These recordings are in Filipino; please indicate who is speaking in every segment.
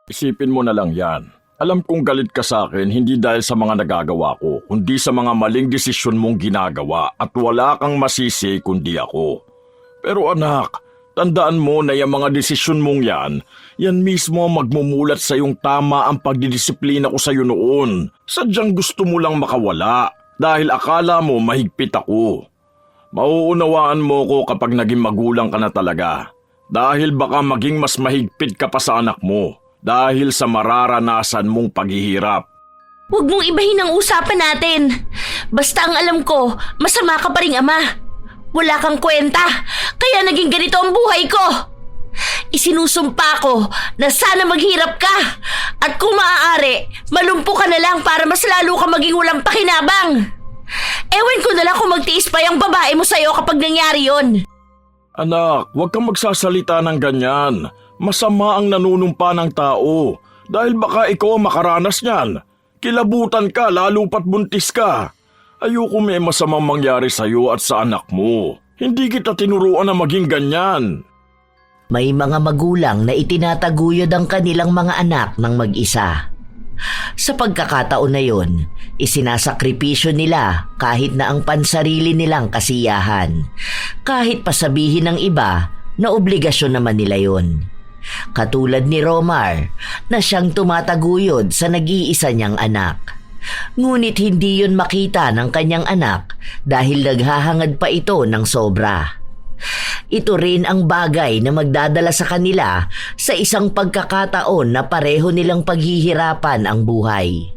Speaker 1: Isipin mo na lang yan. Alam kong galit ka sa akin hindi dahil sa mga nagagawa ko, kundi sa mga maling desisyon mong ginagawa at wala kang masisi kundi ako. Pero anak, tandaan mo na yung mga desisyon mong yan mismo magmumulat sa yung tama ang pagdidisiplina ko sa iyo noon. Sadyang gusto mo lang makawala dahil akala mo mahigpit ako. Mauunawaan mo ko kapag naging magulang ka na talaga. Dahil baka maging mas mahigpit ka pa sa anak mo dahil sa mararanasan mong paghihirap.
Speaker 2: Huwag mong ibahin ang usapan natin. Basta ang alam ko, masama ka pa ring ama. Wala kang kwenta, kaya naging ganito ang buhay ko. Isinusumpa ko na sana maghirap ka at kung maaari, malumpo ka na lang para mas lalo ka maging walang pakinabang. Ewan ko na lang kung magtiis pa yung babae mo sa'yo kapag nangyari yon.
Speaker 1: Anak, huwag kang magsasalita ng ganyan. Masama ang nanunumpa ng tao dahil baka ikaw makaranas niyan. Kilabutan ka lalo pat buntis ka. Ayoko may masamang mangyari sa iyo at sa anak mo. Hindi kita tinuruan na maging ganyan.
Speaker 3: May mga magulang na itinataguyod ang kanilang mga anak ng mag-isa. Sa pagkakataon na yon, isinasakripisyo nila kahit na ang pansarili nilang kasiyahan. Kahit pasabihin ng iba na obligasyon naman nila yon. Katulad ni Romar na siyang tumataguyod sa nag-iisa niyang anak. Ngunit hindi yun makita ng kanyang anak dahil naghahangad pa ito ng sobra. Ito rin ang bagay na magdadala sa kanila sa isang pagkakataon na pareho nilang paghihirapan ang buhay.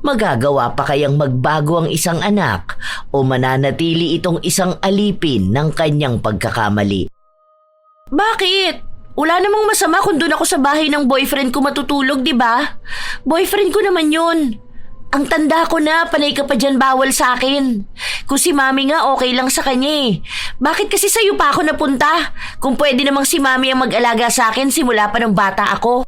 Speaker 3: Magagawa pa kayang magbago ang isang anak o mananatili itong isang alipin ng kanyang pagkakamali?
Speaker 2: Bakit? Wala namang masama kung doon ako sa bahay ng boyfriend ko matutulog, di ba? Boyfriend ko naman yun. Ang tanda ko na, panay ka pa dyan bawal sa akin. Kung si mami nga, okay lang sa kanya eh. Bakit kasi sa'yo pa ako napunta? Kung pwede namang si mami ang mag-alaga sa akin simula pa ng bata ako.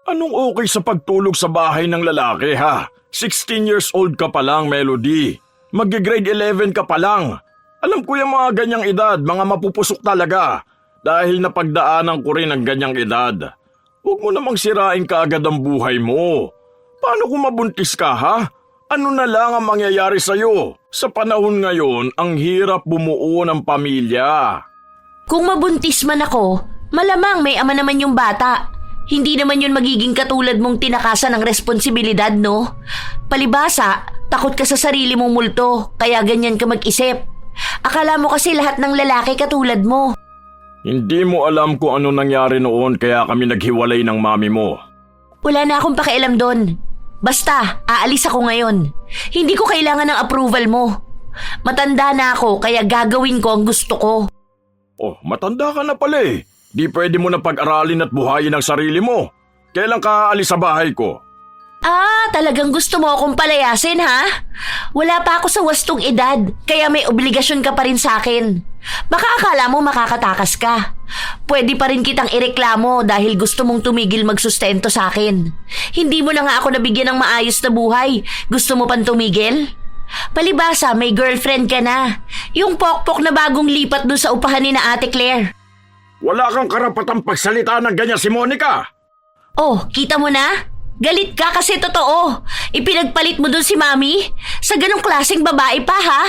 Speaker 1: Anong okay sa pagtulog sa bahay ng lalaki ha? 16 years old ka pa lang, Melody. Mag-grade 11 ka pa lang. Alam ko yung mga ganyang edad, mga mapupusok talaga. Dahil napagdaanan ko rin ang ganyang edad. Huwag mo namang sirain kaagad ang buhay mo. Paano kung mabuntis ka ha? Ano na lang ang mangyayari sa'yo? Sa panahon ngayon, ang hirap bumuo ng pamilya.
Speaker 2: Kung mabuntis man ako, malamang may ama naman yung bata. Hindi naman yun magiging katulad mong tinakasan ng responsibilidad, no? Palibasa, takot ka sa sarili mong multo, kaya ganyan ka mag-isip. Akala mo kasi lahat ng lalaki katulad mo.
Speaker 1: Hindi mo alam kung ano nangyari noon kaya kami naghiwalay ng mami mo.
Speaker 2: Wala na akong pakialam doon. Basta, aalis ako ngayon. Hindi ko kailangan ng approval mo. Matanda na ako kaya gagawin ko ang gusto ko.
Speaker 1: Oh, matanda ka na pala eh. Di pwede mo na pag-aralin at buhayin ang sarili mo. Kailan ka aalis sa bahay ko?
Speaker 2: Talagang gusto mo akong palayasin ha? Wala pa ako sa wastong edad, kaya may obligasyon ka pa rin sa akin. Baka akala mo makakatakas ka. Pwede pa rin kitang ireklamo dahil gusto mong tumigil magsustento sa akin. Hindi mo na nga ako nabigyan ng maayos na buhay. Gusto mo pang tumigil? Palibasa, may girlfriend ka na. Yung pokpok na bagong lipat doon sa upahan ni na Ate Claire.
Speaker 1: Wala kang karapatang pagsalita ng ganyan si Monica.
Speaker 2: Oh, kita mo na? Galit ka kasi totoo. Ipinagpalit mo dun si Mami? Sa ganong klaseng babae pa ha?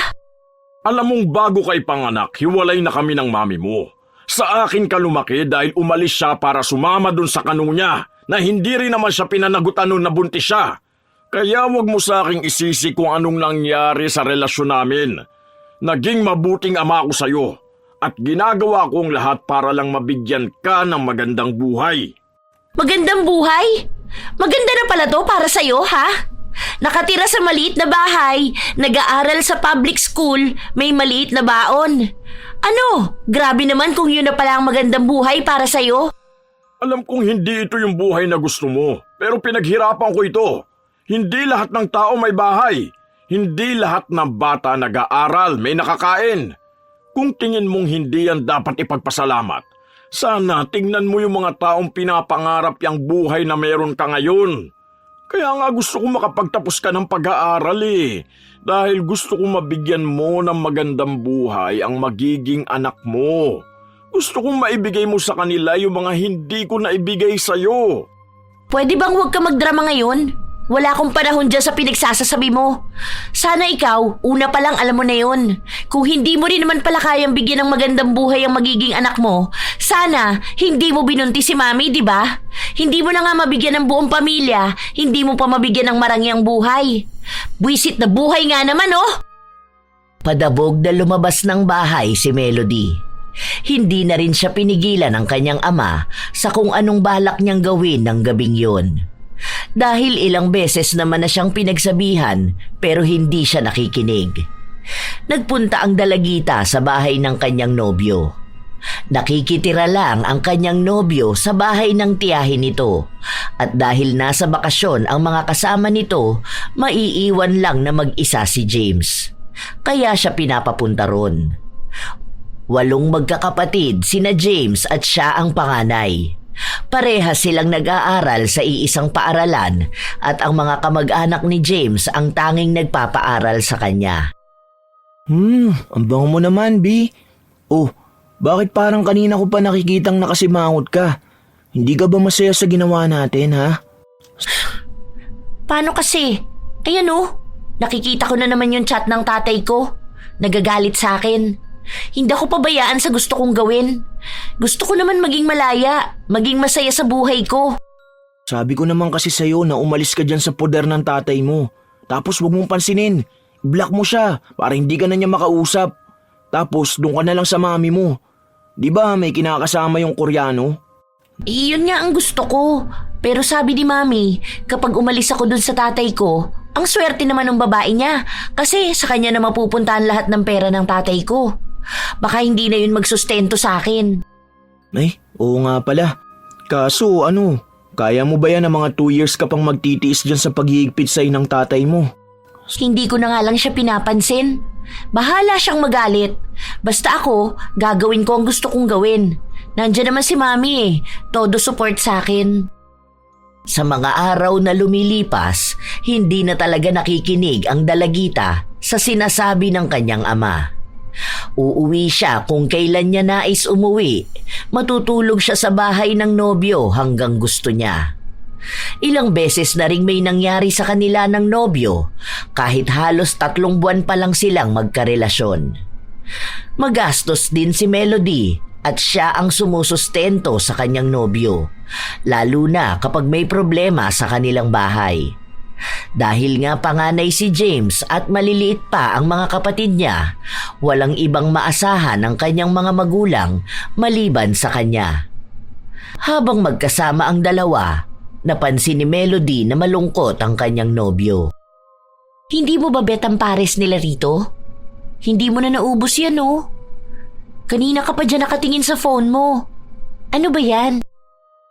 Speaker 1: Alam mong bago kay panganak, hiwalay na kami ng mami mo. Sa akin ka lumaki dahil umalis siya para sumama dun sa kanu niya na hindi rin naman siya pinanagutan nung nabuntis siya. Kaya wag mo sa aking isisi kung anong nangyari sa relasyon namin. Naging mabuting ama ako sa'yo at ginagawa ko ang lahat para lang mabigyan ka ng magandang buhay.
Speaker 2: Magandang buhay? Maganda na pala to para sa'yo, ha? Nakatira sa maliit na bahay, nag-aaral sa public school, may maliit na baon. Ano? Grabe naman kung yun na pala ang magandang buhay para sa'yo.
Speaker 1: Alam kong hindi ito yung buhay na gusto mo, pero pinaghirapan ko ito. Hindi lahat ng tao may bahay. Hindi lahat ng bata nag-aaral, may nakakain. Kung tingin mong hindi yan dapat ipagpasalamat, sana tingnan mo yung mga taong pinapangarap yung buhay na meron ka ngayon. Kaya nga gusto kong makapagtapos ka ng pag-aaral eh. Dahil gusto kong mabigyan mo ng magandang buhay ang magiging anak mo. Gusto kong maibigay mo sa kanila yung mga hindi ko naibigay sa'yo.
Speaker 2: Pwede bang huwag ka magdrama ngayon? Wala akong panahon dyan sa pinagsasasabi mo. Sana ikaw, una pa lang alam mo na yun. Kung hindi mo rin naman pala kayang bigyan ng magandang buhay ang magiging anak mo, sana hindi mo binunti si Mami, di ba? Hindi mo na nga mabigyan ng buong pamilya, hindi mo pa mabigyan ng marangyang buhay. Buwisit na buhay nga naman, oh!
Speaker 3: Padabog na lumabas ng bahay si Melody. Hindi na rin siya pinigilan ng kanyang ama sa kung anong balak niyang gawin ng gabing yun. Dahil ilang beses naman na siyang pinagsabihan pero hindi siya nakikinig. Nagpunta ang dalagita sa bahay ng kanyang nobyo. Nakikitira lang ang kanyang nobyo sa bahay ng tiyahin nito at dahil nasa bakasyon ang mga kasama nito, maiiwan lang na mag-isa si James. Kaya siya pinapapunta ron. 8 magkakapatid sina James at siya ang panganay. Parehas silang nag-aaral sa iisang paaralan at ang mga kamag-anak ni James ang tanging nagpapaaral sa kanya.
Speaker 4: Ang bango mo naman, B. Oh, bakit parang kanina ko pa nakikitang nakasimangot ka? Hindi ka ba masaya sa ginawa natin, ha?
Speaker 2: Paano kasi? Ayan oh, nakikita ko na naman yung chat ng tatay ko. Nagagalit sa akin. Hindi ako pabayaan sa gusto kong gawin. Gusto ko naman maging malaya, maging masaya sa buhay ko.
Speaker 4: Sabi ko naman kasi sa'yo na umalis ka dyan sa poder ng tatay mo. Tapos huwag mong pansinin. I-block mo siya para hindi ka na niya makausap. Tapos doon ka na lang sa mami mo. Di ba may kinakasama yung Koreano?
Speaker 2: Iyon nga ang gusto ko. Pero sabi ni Mami, kapag umalis ako dun sa tatay ko, ang swerte naman ng babae niya kasi sa kanya na mapupuntahan lahat ng pera ng tatay ko. Baka hindi na yun magsustento sa akin.
Speaker 4: Ay, oo nga pala. Kaso kaya mo ba yan na mga 2 years ka pang magtitiis dyan sa paghihigpit sa'yo ng tatay mo?
Speaker 2: Hindi ko na nga lang siya pinapansin. Bahala siyang magalit. Basta ako, gagawin ko ang gusto kong gawin. Nandiyan naman si Mami eh. Todo support sa akin.
Speaker 3: Sa mga araw na lumilipas, hindi na talaga nakikinig ang dalagita sa sinasabi ng kanyang ama. Uuwi siya kung kailan niya nais umuwi. Matutulog siya sa bahay ng nobyo hanggang gusto niya. Ilang beses na ring may nangyari sa kanila ng nobyo kahit halos 3 buwan pa lang silang magkarelasyon. Magastos din si Melody at siya ang sumusustento sa kanyang nobyo, lalo na kapag may problema sa kanilang bahay. Dahil nga panganay si James at maliliit pa ang mga kapatid niya, walang ibang maasahan ang kanyang mga magulang maliban sa kanya. Habang magkasama ang dalawa, napansin ni Melody na malungkot ang kanyang nobyo.
Speaker 2: Hindi mo ba bet ang pares nila rito? Hindi mo na naubos yan oh. Kanina ka pa dyan nakatingin sa phone mo. Ano ba yan?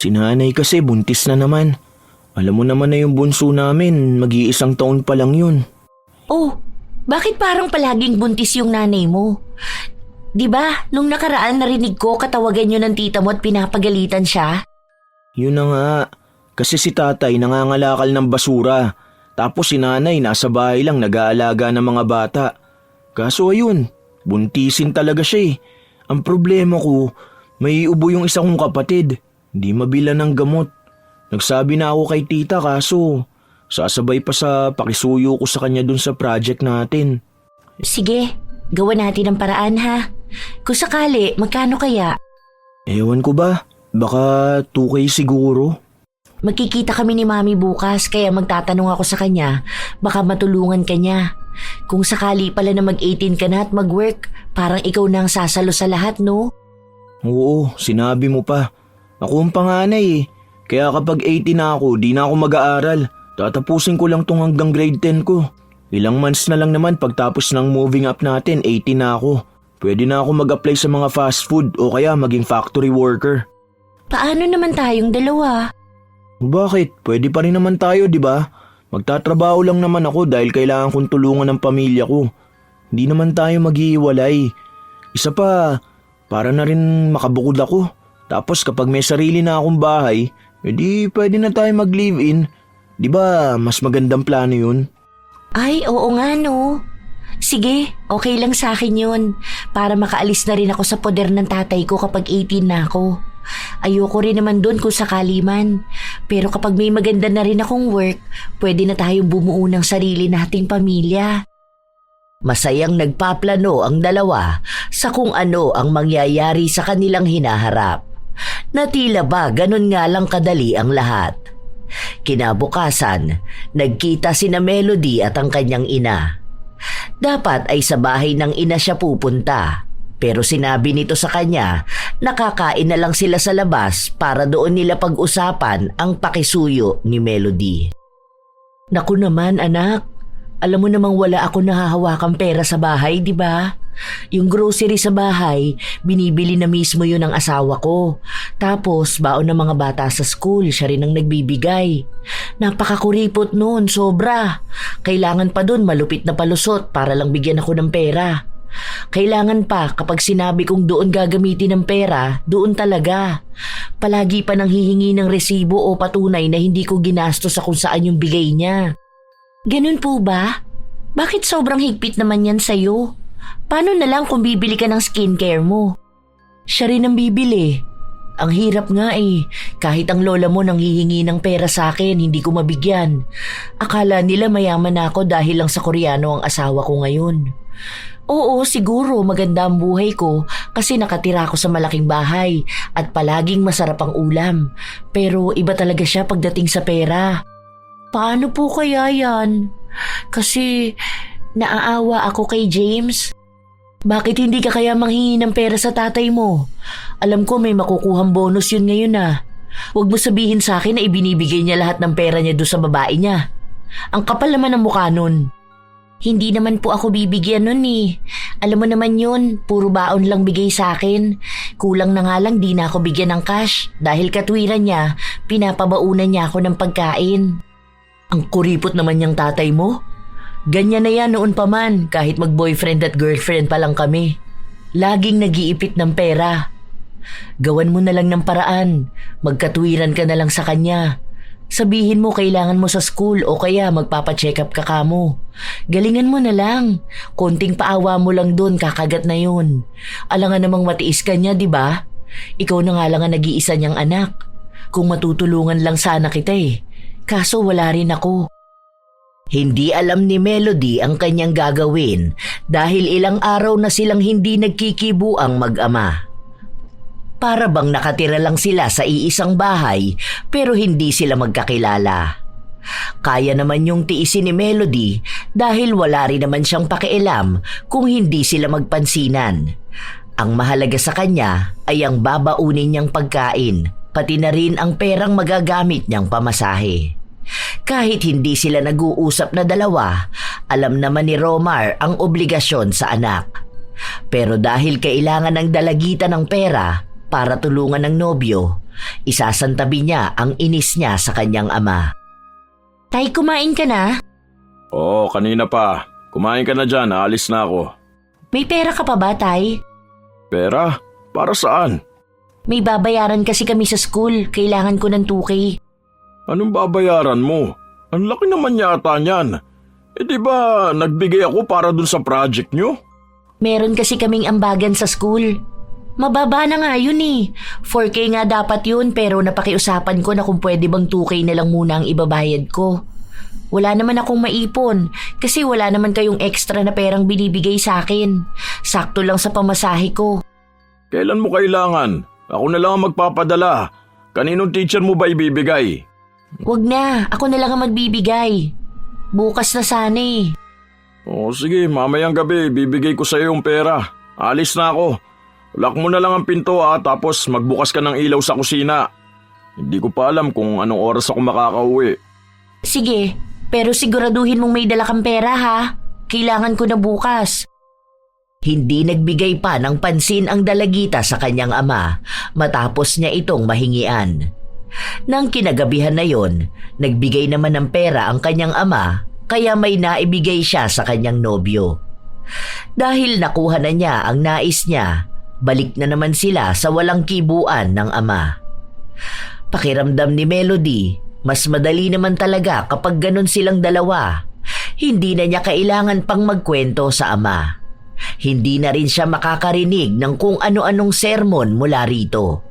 Speaker 4: Si nanay kasi buntis na naman. Alam mo naman na yung bunso namin, mag-iisang taon pa lang yun.
Speaker 2: Oh, bakit parang palaging buntis yung nanay mo? Diba, nung nakaraan narinig ko katawagan nyo ng tita mo at pinapagalitan siya?
Speaker 4: Yun na nga, kasi si tatay nangangalakal ng basura. Tapos si nanay nasa bahay lang nag-aalaga ng mga bata. Kaso ayun, buntisin talaga siya eh. Ang problema ko, may ubo yung isa kong kapatid. Hindi mabila ng gamot. Nagsabi na ako kay tita kaso sasabay pa sa pakisuyo ko sa kanya dun sa project natin.
Speaker 2: Sige, gawa natin ang paraan ha. Kung sakali, magkano kaya?
Speaker 4: Ewan ko ba, baka 2K siguro.
Speaker 2: Magkikita kami ni Mami bukas kaya magtatanong ako sa kanya. Baka matulungan ka niya. Kung sakali pala na mag-18 ka na at mag-work, parang ikaw na ang sasalo sa lahat, no?
Speaker 4: Oo, sinabi mo pa. Ako ang panganay eh. Kaya kapag 18 na ako, di na ako mag-aaral. Tatapusin ko lang tong hanggang grade 10 ko. Ilang months na lang naman pagtapos ng moving up natin, 18 na ako. Pwede na ako mag-apply sa mga fast food o kaya maging factory worker.
Speaker 2: Paano naman tayong dalawa?
Speaker 4: Bakit? Pwede pa rin naman tayo, di ba? Magtatrabaho lang naman ako dahil kailangan kong tulungan ng pamilya ko. Hindi naman tayo maghihiwalay. Isa pa, para na rin makabukod ako. Tapos kapag may sarili na akong bahay, edi pwede na tayo mag-live-in. Di ba mas magandang plano yun?
Speaker 2: Ay, oo nga no. Sige, okay lang sa akin yun. Para makaalis na rin ako sa poder ng tatay ko kapag 18 na ako. Ayoko rin naman doon kung sakali man. Pero kapag may maganda na rin akong work, pwede na tayong bumuo ng sarili nating pamilya.
Speaker 3: Masayang nagpaplano ang dalawa sa kung ano ang mangyayari sa kanilang hinaharap. Na tila ba ganun nga lang kadali ang lahat. Kinabukasan, nagkita sina Melody at ang kanyang ina. Dapat ay sa bahay ng ina siya pupunta. Pero sinabi nito sa kanya na kakain na lang sila sa labas para doon nila pag-usapan ang pakisuyo ni Melody. Naku naman anak, alam mo namang wala ako nahahawakang pera sa bahay, di ba? Yung grocery sa bahay, binibili na mismo yun ng asawa ko. Tapos baon ng mga bata sa school, siya rin ang nagbibigay. Napakakuripot noon, sobra. Kailangan pa dun malupit na palusot para lang bigyan ako ng pera. Kailangan pa kapag sinabi kong doon gagamitin ng pera, doon talaga. Palagi pa nang hihingi ng resibo o patunay na hindi ko ginastos sa kung saan yung bigay niya.
Speaker 2: Ganun po ba? Bakit sobrang higpit naman yan sa'yo? Paano na lang kung bibili ka ng skincare mo?
Speaker 3: Siya rin ang bibili. Ang hirap nga eh. Kahit ang lola mo nang hihingi ng pera sa akin, hindi ko mabigyan. Akala nila mayaman ako dahil lang sa Koreano ang asawa ko ngayon. Oo, siguro maganda ang buhay ko kasi nakatira ako sa malaking bahay at palaging masarap ang ulam. Pero iba talaga siya pagdating sa pera.
Speaker 2: Paano po kaya yan? Kasi naaawa ako kay James.
Speaker 3: Bakit hindi ka kaya manghingi ng pera sa tatay mo? Alam ko may makukuhang bonus yun ngayon ah. Huwag mo sabihin sa akin na ibinibigay niya lahat ng pera niya doon sa babae niya. Ang kapal naman ng mukha nun.
Speaker 2: Hindi naman po ako bibigyan nun eh. Alam mo naman yun, puro baon lang bigay sa akin. Kulang na nga lang di na ako bigyan ng cash dahil katwiran niya, pinapabaunan niya ako ng pagkain.
Speaker 3: Ang kuripot naman niyang tatay mo. Ganyan na yan noon pa man kahit mag-boyfriend at girlfriend pa lang kami. Laging nag-iipit ng pera. Gawan mo na lang ng paraan. Magkatwiran ka na lang sa kanya. Sabihin mo kailangan mo sa school o kaya magpapacheck up ka kamo. Galingan mo na lang. Konting paawa mo lang doon, kakagat na yun. Alangan namang matiis ka niya, di ba? Ikaw na nga lang ang nag-iisa niyang anak. Kung matutulungan lang sana kita eh. Kaso wala rin ako. Hindi alam ni Melody ang kanyang gagawin dahil ilang araw na silang hindi nagkikibuang mag-ama. Para bang nakatira lang sila sa iisang bahay pero hindi sila magkakilala. Kaya naman yung tiisin ni Melody dahil wala rin naman siyang pakialam kung hindi sila magpansinan. Ang mahalaga sa kanya ay ang babaunin niyang pagkain, pati na rin ang perang magagamit niyang pamasahe. Kahit hindi sila nag-uusap na dalawa, alam naman ni Romar ang obligasyon sa anak. Pero dahil kailangan ng dalagitan ng pera para tulungan ng nobyo, isasantabi niya ang inis niya sa kanyang ama.
Speaker 2: Tay, kumain ka na?
Speaker 1: Oo, kanina pa. Kumain ka na dyan, aalis na ako.
Speaker 2: May pera ka pa ba, Tay?
Speaker 1: Pera? Para saan?
Speaker 2: May babayaran kasi kami sa school. Kailangan ko ng 2K.
Speaker 1: Anong babayaran mo? Ang laki naman yata niyan. Di ba nagbigay ako para dun sa project nyo?
Speaker 2: Meron kasi kaming ambagan sa school. Mababa na nga yun eh. 4K nga dapat yun pero napakiusapan ko na kung pwede bang 2K na lang muna ang ibabayad ko. Wala naman akong maipon kasi wala naman kayong extra na perang binibigay sa akin. Sakto lang sa pamasahe ko.
Speaker 1: Kailan mo kailangan? Ako na lang ang magpapadala. Kaninong teacher mo ba ibibigay?
Speaker 2: Wag na, ako na lang ang magbibigay. Bukas na sana eh.
Speaker 1: Oo sige, mamayang gabi bibigay ko sa iyo yung pera. Alis na ako. Lock mo na lang ang pinto tapos magbukas ka ng ilaw sa kusina. Hindi ko pa alam kung anong oras ako makakauwi.
Speaker 2: Sige, pero siguraduhin mong may dala kang pera ha. Kailangan ko na bukas.
Speaker 3: Hindi nagbigay pa ng pansin ang dalagita sa kanyang ama matapos niya itong mahingian. Nang kinagabihan na yon, nagbigay naman ng pera ang kanyang ama kaya may naibigay siya sa kanyang nobyo. Dahil nakuha na niya ang nais niya, balik na naman sila sa walang kibuan ng ama. Pakiramdam ni Melody, mas madali naman talaga kapag ganun silang dalawa. Hindi na niya kailangan pang magkwento sa ama. Hindi na rin siya makakarinig ng kung ano-anong sermon mula rito.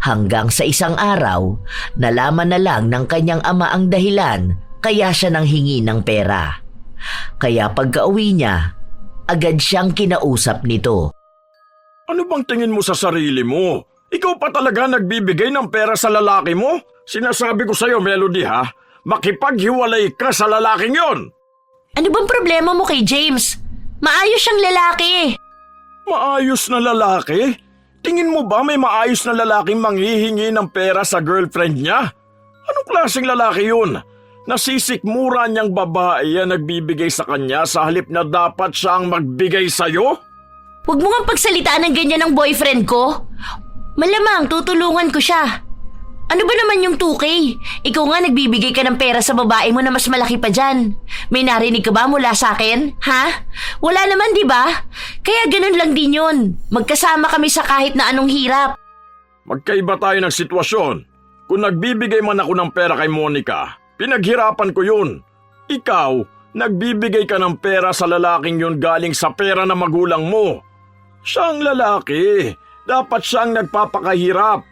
Speaker 3: Hanggang sa isang araw, nalaman na lang ng kanyang ama ang dahilan kaya siya nanghingi ng pera. Kaya pagka-uwi niya, agad siyang kinausap nito.
Speaker 1: Ano bang tingin mo sa sarili mo? Ikaw pa talaga nagbibigay ng pera sa lalaki mo? Sinasabi ko sa'yo, Melody ha, makipaghiwalay ka sa lalaking yon.
Speaker 2: Ano bang problema mo kay James? Maayos siyang lalaki.
Speaker 1: Maayos na lalaki? Tingin mo ba may maayos na lalaking manghihingi ng pera sa girlfriend niya? Anong klaseng lalaki yun? Nasisikmura niyang babae yan nagbibigay sa kanya sa halip na dapat siyang magbigay sa'yo?
Speaker 2: Huwag mo nga pagsalitaan ng ganyan ng boyfriend ko. Malamang tutulungan ko siya. Ano ba naman yung 2K? Ikaw nga nagbibigay ka ng pera sa babae mo na mas malaki pa dyan. May narinig ka ba mula sa akin? Ha? Wala naman, di ba? Kaya ganun lang din yun. Magkasama kami sa kahit na anong hirap.
Speaker 1: Magkaiba tayo ng sitwasyon. Kung nagbibigay man ako ng pera kay Monica, pinaghirapan ko yun. Ikaw, nagbibigay ka ng pera sa lalaking yun galing sa pera ng magulang mo. Siya ang lalaki. Dapat siyang nagpapakahirap.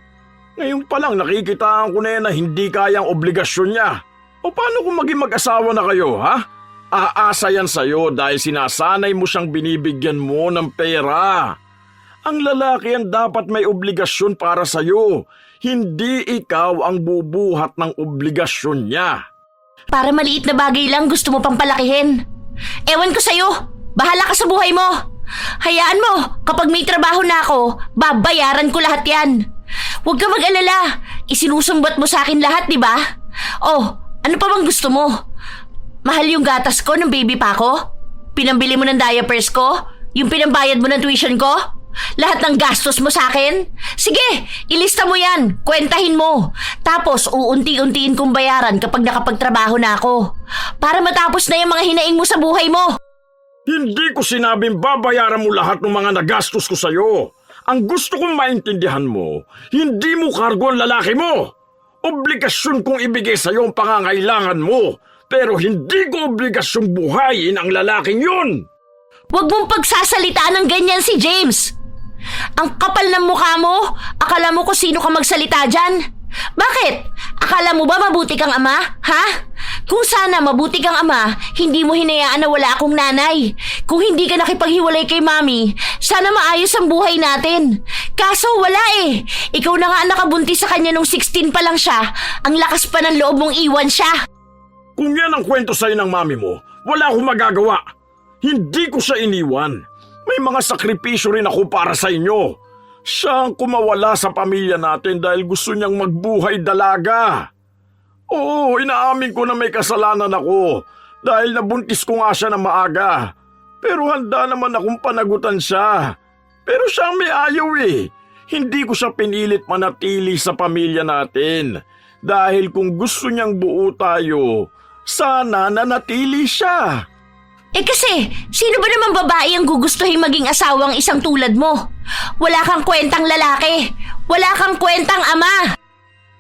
Speaker 1: Ngayon pa lang nakikitaan ko na yan na hindi kayang obligasyon niya. O paano kung maging mag-asawa na kayo, ha? Aasa yan sa'yo dahil sinasanay mo siyang binibigyan mo ng pera. Ang lalaki yan dapat may obligasyon para sa'yo. Hindi ikaw ang bubuhat ng obligasyon niya.
Speaker 2: Para maliit na bagay lang gusto mo pang palakihin. Ewan ko sa'yo. Bahala ka sa buhay mo. Hayaan mo, kapag may trabaho na ako, babayaran ko lahat yan. Huwag ka mag-alala. Isinusumbat mo sa akin lahat, di ba? Oh, ano pa bang gusto mo? Mahal yung gatas ko ng baby pa ko? Pinambili mo ng diapers ko? Yung pinambayad mo ng tuition ko? Lahat ng gastos mo sa akin? Sige, ilista mo yan. Kwentahin mo. Tapos uunti-untiin kong bayaran kapag nakapagtrabaho na ako. Para matapos na yung mga hinaing mo sa buhay mo.
Speaker 1: Hindi ko sinabing babayaran mo lahat ng mga nagastos ko sa'yo. Ang gusto kong maintindihan mo, hindi mo kargo ang lalaki mo. Obligasyon kong ibigay sa'yo ang pangangailangan mo, pero hindi ko obligasyon buhayin ang lalaking yun.
Speaker 2: Huwag mong pagsasalitaan ng ganyan si James. Ang kapal ng mukha mo, akala mo kung sino ka magsalita dyan? Bakit? Akala mo ba mabuti kang ama? Ha? Kung sana mabuti kang ama, hindi mo hinayaan na wala akong nanay. Kung hindi ka nakipaghiwalay kay mami, sana maayos ang buhay natin. Kaso wala eh. Ikaw na nga ang nakabuntis sa kanya nung 16 pa lang siya. Ang lakas pa ng loob mong iwan siya.
Speaker 1: Kung yan ang kwento sa'yo ng mami mo, wala akong magagawa. Hindi ko siya iniwan. May mga sakripisyo rin ako para sa inyo. Siya ang kumawala sa pamilya natin dahil gusto niyang magbuhay dalaga. Oo, inaamin ko na may kasalanan ako dahil nabuntis ko nga siya na maaga. Pero handa naman akong panagutan siya. Pero siya ang may ayaw eh. Hindi ko siya pinilit manatili sa pamilya natin. Dahil kung gusto niyang buo tayo, sana nanatili siya.
Speaker 2: Eh kasi, sino ba naman babae ang gugustuhin maging asawang isang tulad mo? Wala kang kwentang lalaki. Wala kang kwentang ama.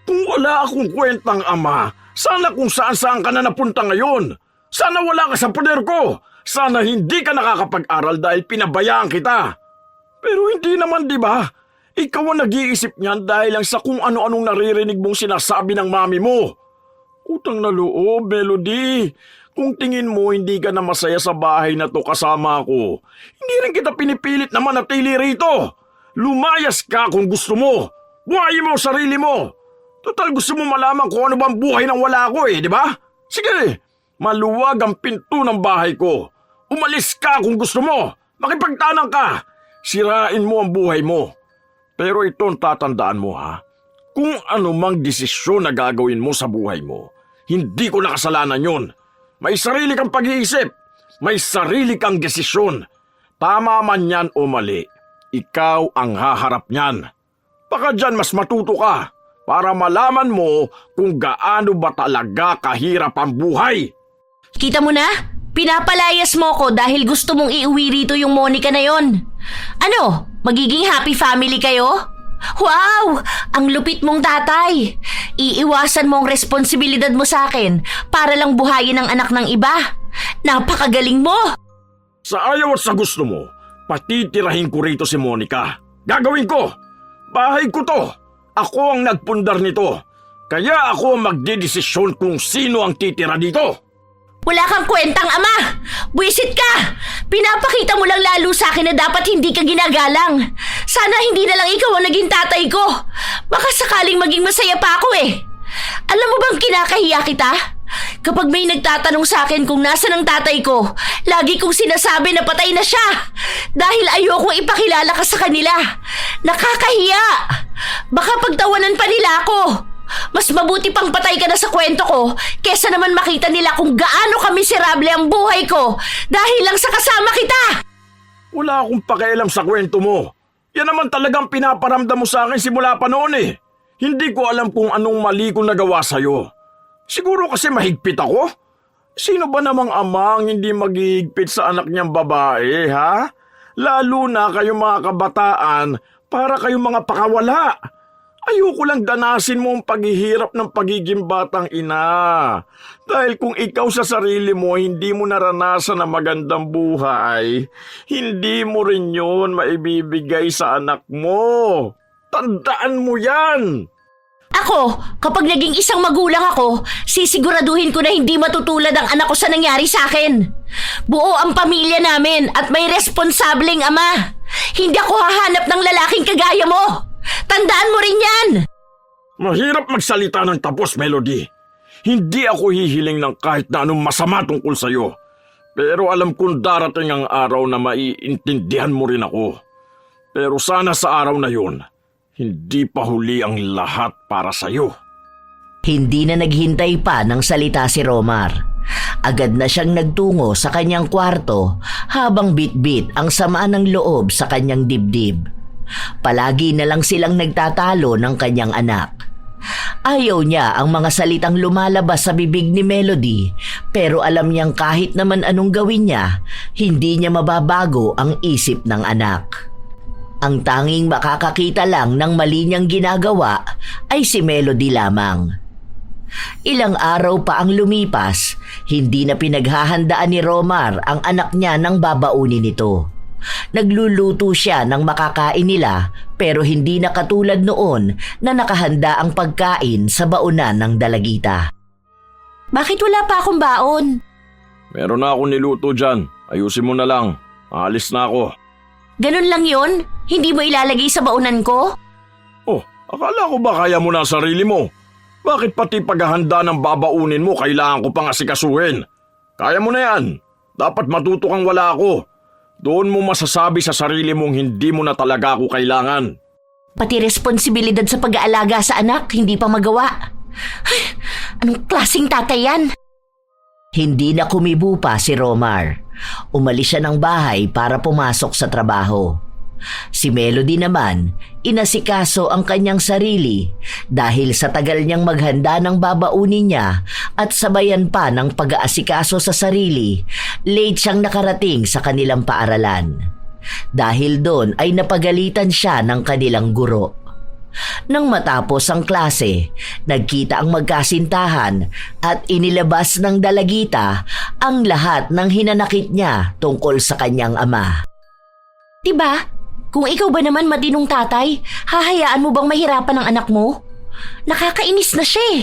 Speaker 1: Kung wala akong kwentang ama, sana kung saan-saan ka na napunta ngayon. Sana wala ka sa poder ko. Sana hindi ka nakakapag-aral dahil pinabayaan kita. Pero hindi naman, di ba? Ikaw ang nag-iisip niyan dahil lang sa kung ano-anong naririnig mong sinasabi ng mami mo. Utang na loob, Melody. Kung tingin mo hindi ka na masaya sa bahay na to kasama ko, hindi rin kita pinipilit na manatili rito. Lumayas ka kung gusto mo. Buhayin mo ang sarili mo. Total gusto mo malaman kung ano bang buhay nang wala ko eh, di ba? Sige, maluwag ang pinto ng bahay ko. Umalis ka kung gusto mo. Makipagtanang ka. Sirain mo ang buhay mo. Pero ito ang tatandaan mo ha. Kung ano mang desisyon na gagawin mo sa buhay mo, hindi ko nakasalanan yun. May sarili kang pag-iisip. May sarili kang desisyon. Tama man yan o mali, ikaw ang haharap niyan. Baka dyan mas matuto ka para malaman mo kung gaano ba talaga kahirap ang buhay.
Speaker 2: Kita mo na? Pinapalayas mo ko dahil gusto mong iuwi rito yung Monica na yon. Ano? Magiging happy family kayo? Wow! Ang lupit mong tatay! Iiwasan mo ang responsibilidad mo sa akin para lang buhayin ang anak ng iba. Napakagaling mo!
Speaker 1: Sa ayaw at sa gusto mo, patitirahin ko rito si Monica. Gagawin ko! Bahay ko to! Ako ang nagpundar nito. Kaya ako ang magdedesisyon kung sino ang titira dito.
Speaker 2: Wala kang kwentang, ama! Buwisit ka! Pinapakita mo lang lalo sa akin na dapat hindi ka ginagalang. Sana hindi na lang ikaw ang naging tatay ko. Baka sakaling maging masaya pa ako eh. Alam mo bang kinakahiya kita? Kapag may nagtatanong sa akin kung nasa ng tatay ko, lagi kong sinasabi na patay na siya. Dahil ayokong ipakilala ka sa kanila. Nakakahiya! Baka pagtawanan pa nila ako. Mas mabuti pang patay ka na sa kwento ko kesa naman makita nila kung gaano kamiserable ang buhay ko dahil lang sa kasama kita.
Speaker 1: Wala akong pakialam sa kwento mo. Yan naman talagang pinaparamdam mo sa akin simula pa noon eh. Hindi ko alam kung anong mali kong nagawa sa'yo. Siguro kasi mahigpit ako? Sino ba namang ama ang hindi maghihigpit sa anak niyang babae, ha? Lalo na kayong mga kabataan para kayong mga pakawala. Ayoko lang danasin mo ang paghihirap ng pagiging batang ina. Dahil kung ikaw sa sarili mo hindi mo naranasan ang magandang buhay, hindi mo rin yun maibibigay sa anak mo. Tandaan mo yan!
Speaker 2: Ako, kapag naging isang magulang ako, sisiguraduhin ko na hindi matutulad ang anak ko sa nangyari sa akin. Buo ang pamilya namin at may responsableng ama. Hindi ako hahanap ng lalaking kagaya mo. Tandaan mo rin yan!
Speaker 1: Mahirap magsalita ng tapos, Melody. Hindi ako hihiling ng kahit na anong masama tungkol sa'yo. Pero alam kong darating ang araw na maiintindihan mo rin ako. Pero sana sa araw na yun, hindi pa huli ang lahat para sa'yo.
Speaker 3: Hindi na naghintay pa ng salita si Romar. Agad na siyang nagtungo sa kanyang kwarto habang bitbit ang sama ng loob sa kanyang dibdib. Palagi na lang silang nagtatalo ng kanyang anak. Ayaw niya ang mga salitang lumalabas sa bibig ni Melody, pero alam niyang kahit naman anong gawin niya, hindi niya mababago ang isip ng anak. Ang tanging makakakita lang ng mali niyang ginagawa ay si Melody lamang. Ilang araw pa ang lumipas, hindi na pinaghahandaan ni Romar ang anak niya ng babaunin nito. Nagluluto siya ng makakain nila pero hindi na katulad noon na nakahanda ang pagkain sa baonan ng dalagita.
Speaker 2: Bakit wala pa akong baon?
Speaker 1: Meron na akong niluto dyan. Ayusin mo na lang. Aalis na ako.
Speaker 2: Ganun lang yon? Hindi mo ilalagay sa baonan ko?
Speaker 1: Oh, akala ko ba kaya mo na ang sarili mo? Bakit pati paghahanda ng babaunin mo kailangan ko pang asikasuhin? Kaya mo na yan. Dapat matuto kang wala ako. Doon mo masasabi sa sarili mong hindi mo na talaga ako kailangan.
Speaker 2: Pati responsibilidad sa pag-aalaga sa anak, hindi pa magawa. Ay, anong klaseng tatay yan?
Speaker 3: Hindi na kumibo pa si Romar. Umalis siya ng bahay para pumasok sa trabaho. Si Melody naman, inasikaso ang kanyang sarili dahil sa tagal niyang maghanda ng babaunin niya at sabayan pa ng pag-aasikaso sa sarili, late siyang nakarating sa kanilang paaralan. Dahil doon ay napagalitan siya ng kanilang guro. Nang matapos ang klase, nagkita ang magkasintahan at inilabas ng dalagita ang lahat ng hinanakit niya tungkol sa kanyang ama.
Speaker 2: Diba? Kung ikaw ba naman matinong tatay, hahayaan mo bang mahirapan ang anak mo? Nakakainis na siya eh.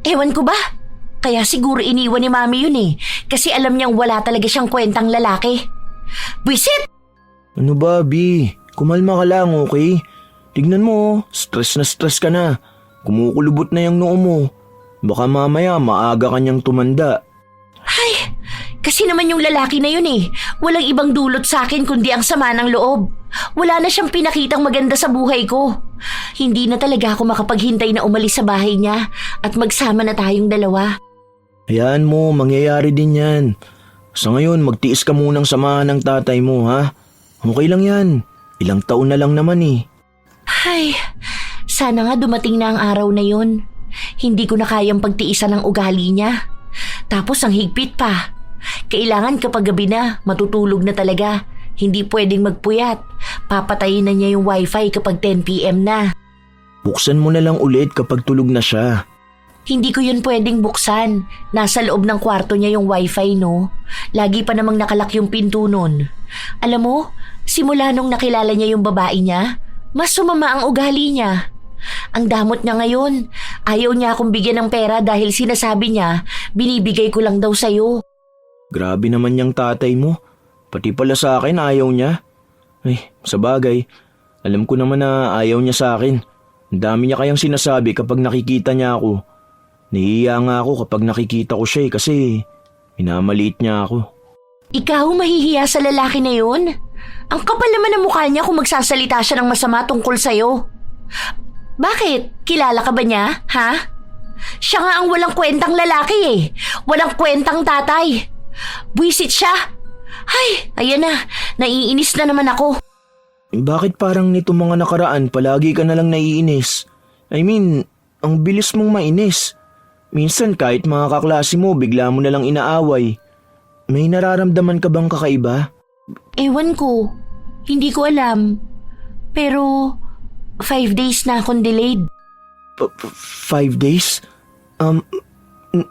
Speaker 2: Ewan ko ba? Kaya siguro iniwan ni mami yun eh. Kasi alam niyang wala talaga siyang kwentang lalaki. Buisit!
Speaker 4: Ano ba, Bi? Kumalma ka lang, okay? Tignan mo, stress na stress ka na. Kumukulubot na yung noo mo. Baka mamaya maaga kanyang tumanda.
Speaker 2: Ay, kasi naman yung lalaki na yun eh. Walang ibang dulot sa akin kundi ang sama ng loob. Wala na siyang pinakitang maganda sa buhay ko. Hindi na talaga ako makapaghintay na umalis sa bahay niya at magsama na tayong dalawa.
Speaker 4: Hayaan mo, mangyayari din yan. Sa ngayon, magtiis ka munang samahan ng tatay mo, ha? Okay lang yan. Ilang taon na lang naman eh.
Speaker 2: Ay, sana nga dumating na ang araw na yun. Hindi ko na kayang pagtiisan ng ugali niya. Tapos ang higpit pa. Kailangan kapag gabi na, matutulog na talaga. Hindi pwedeng magpuyat. Papatayin na niya yung wifi kapag 10 PM na.
Speaker 4: Buksan mo na lang ulit kapag tulog na siya.
Speaker 2: Hindi ko yun pwedeng buksan. Nasa loob ng kwarto niya yung wifi, no? Lagi pa namang nakalak yung pinto nun. Alam mo, simula nung nakilala niya yung babae niya, mas sumama ang ugali niya. Ang damot niya ngayon. Ayaw niya akong bigyan ng pera dahil sinasabi niya, binibigay ko lang daw sa'yo.
Speaker 4: Grabe naman yung tatay mo. Pati pala sa akin ayaw niya. Ay, sa bagay, alam ko naman na ayaw niya sa akin. Ang dami niya kayang sinasabi kapag nakikita niya ako. Nahihiya nga ako kapag nakikita ko siya kasi minamaliit niya ako.
Speaker 2: Ikaw mahihiya sa lalaki na yun? Ang kapal naman ng mukha niya kung magsasalita siya ng masama tungkol sa'yo. Bakit? Kilala ka ba niya? Ha? Siya nga ang walang kwentang lalaki eh. Walang kwentang tatay. Buwisit siya. Ay, ayan na. Naiinis na naman ako.
Speaker 4: Bakit parang nito mga nakaraan palagi ka na lang naiinis? I mean, ang bilis mong mainis. Minsan kahit mga kaklase mo bigla mo na lang inaaway. May nararamdaman ka bang kakaiba?
Speaker 2: Ewan ko. Hindi ko alam. Pero 5 days na akong delayed.
Speaker 4: 5 days?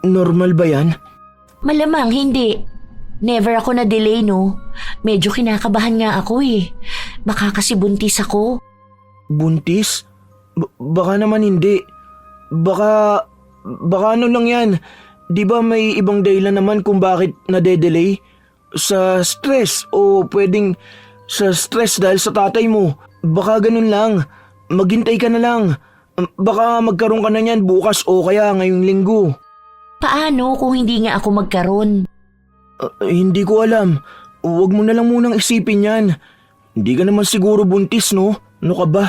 Speaker 4: Normal ba yan?
Speaker 2: Malamang hindi. Never ako na-delay, no? Medyo kinakabahan nga ako eh. Baka kasi buntis ako.
Speaker 4: Buntis? Baka naman hindi. Baka ano lang yan. Di ba may ibang dahilan naman kung bakit nade-delay? Sa stress o pwedeng sa stress dahil sa tatay mo. Baka ganun lang. Maghintay ka na lang. Baka magkaroon ka na niyan bukas o kaya ngayong linggo.
Speaker 2: Paano kung hindi nga ako magkaroon?
Speaker 4: Hindi ko alam. Huwag mo na lang munang isipin yan. Hindi ka naman siguro buntis, no? Ano ka ba?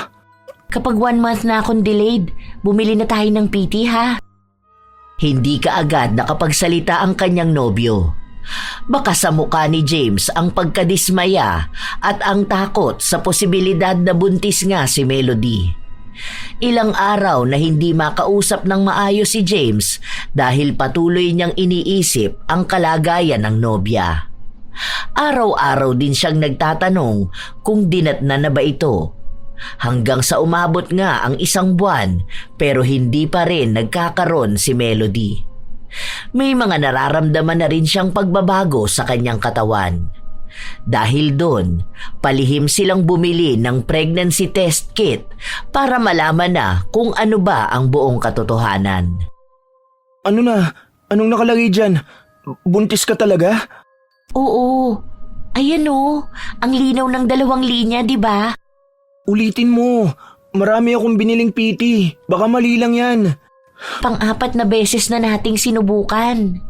Speaker 2: Kapag 1 month na akong delayed, bumili na tayo ng PT ha?
Speaker 3: Hindi ka agad nakapagsalita ang kanyang nobyo. Baka sa mukha ni James ang pagkadismaya at ang takot sa posibilidad na buntis nga si Melody. Ilang araw na hindi makausap ng maayos si James dahil patuloy niyang iniisip ang kalagayan ng nobya. Araw-araw din siyang nagtatanong kung dinatna na ba ito. Hanggang sa umabot nga ang 1 buwan pero hindi pa rin nagkakaroon si Melody. May mga nararamdaman na rin siyang pagbabago sa kanyang katawan. Dahil doon, palihim silang bumili ng pregnancy test kit para malaman na kung ano ba ang buong katotohanan.
Speaker 4: Ano na? Anong nakalagay dyan? Buntis ka talaga?
Speaker 2: Oo. Ayan o. Ang linaw ng 2 linya, di ba?
Speaker 4: Ulitin mo. Marami akong biniling PT. Baka mali lang yan.
Speaker 2: Pang-4 na beses na nating sinubukan.